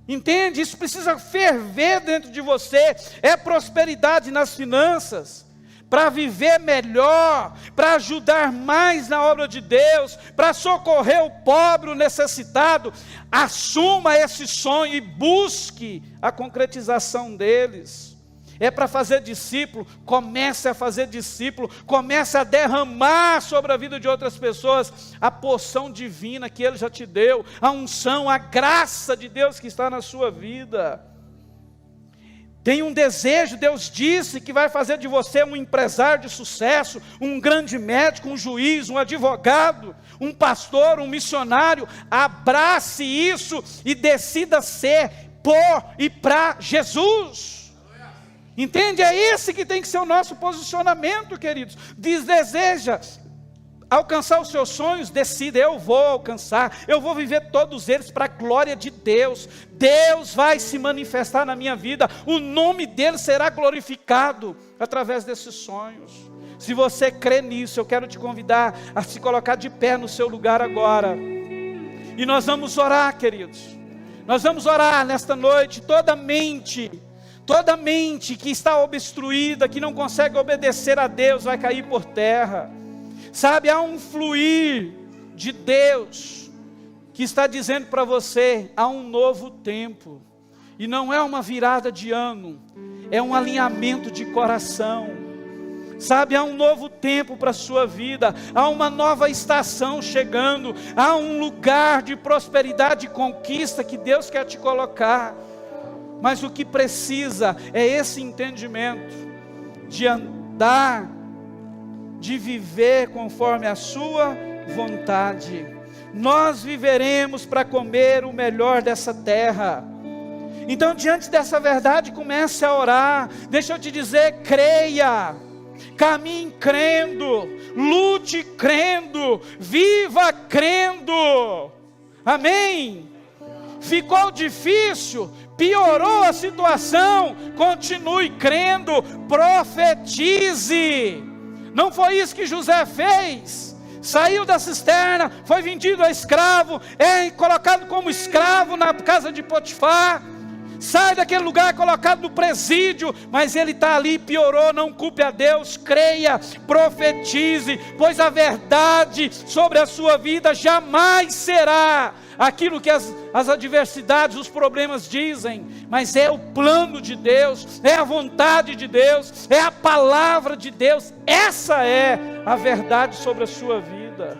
A: Entende? Isso precisa ferver dentro de você. É prosperidade nas finanças. Para viver melhor, para ajudar mais na obra de Deus, para socorrer o pobre, o necessitado. Assuma esse sonho e busque a concretização deles. é para fazer discípulo, comece a fazer discípulo, comece a derramar sobre a vida de outras pessoas a porção divina que Ele já te deu, a unção, a graça de Deus que está na sua vida. Tem um desejo, Deus disse que vai fazer de você um empresário de sucesso, um grande médico, um juiz, um advogado, um pastor, um missionário. Abrace isso e decida ser por e para Jesus. Entende? É esse que tem que ser o nosso posicionamento, queridos. Deseja alcançar os seus sonhos, decida, eu vou alcançar, eu vou viver todos eles para a glória de Deus. Deus vai se manifestar na minha vida, o nome dele será glorificado através desses sonhos. Se você crê nisso, eu quero te convidar a se colocar de pé no seu lugar agora, e nós vamos orar, queridos. Nós vamos orar nesta noite. Toda mente que está obstruída, que não consegue obedecer a Deus, vai cair por terra. Sabe, há um fluir de Deus que está dizendo para você, há um novo tempo. E não é uma virada de ano, é um alinhamento de coração. Sabe, há um novo tempo para a sua vida, há uma nova estação chegando, há um lugar de prosperidade e conquista que Deus quer te colocar. Mas o que precisa é esse entendimento de andar, de viver conforme a sua vontade. Nós viveremos para comer o melhor dessa terra. Então, diante dessa verdade, comece a orar. Deixa eu te dizer, creia, caminhe crendo, lute crendo, viva crendo. Amém? Ficou difícil? Piorou a situação? Continue crendo, profetize. Não foi isso que José fez? Saiu da cisterna, foi vendido a escravo, é colocado como escravo na casa de Potifar, sai daquele lugar, colocado no presídio, mas ele está ali, piorou. Não culpe a Deus, creia, profetize, pois a verdade sobre a sua vida jamais será aquilo que as adversidades, os problemas dizem, mas é o plano de Deus, é a vontade de Deus, é a palavra de Deus. Essa é a verdade sobre a sua vida.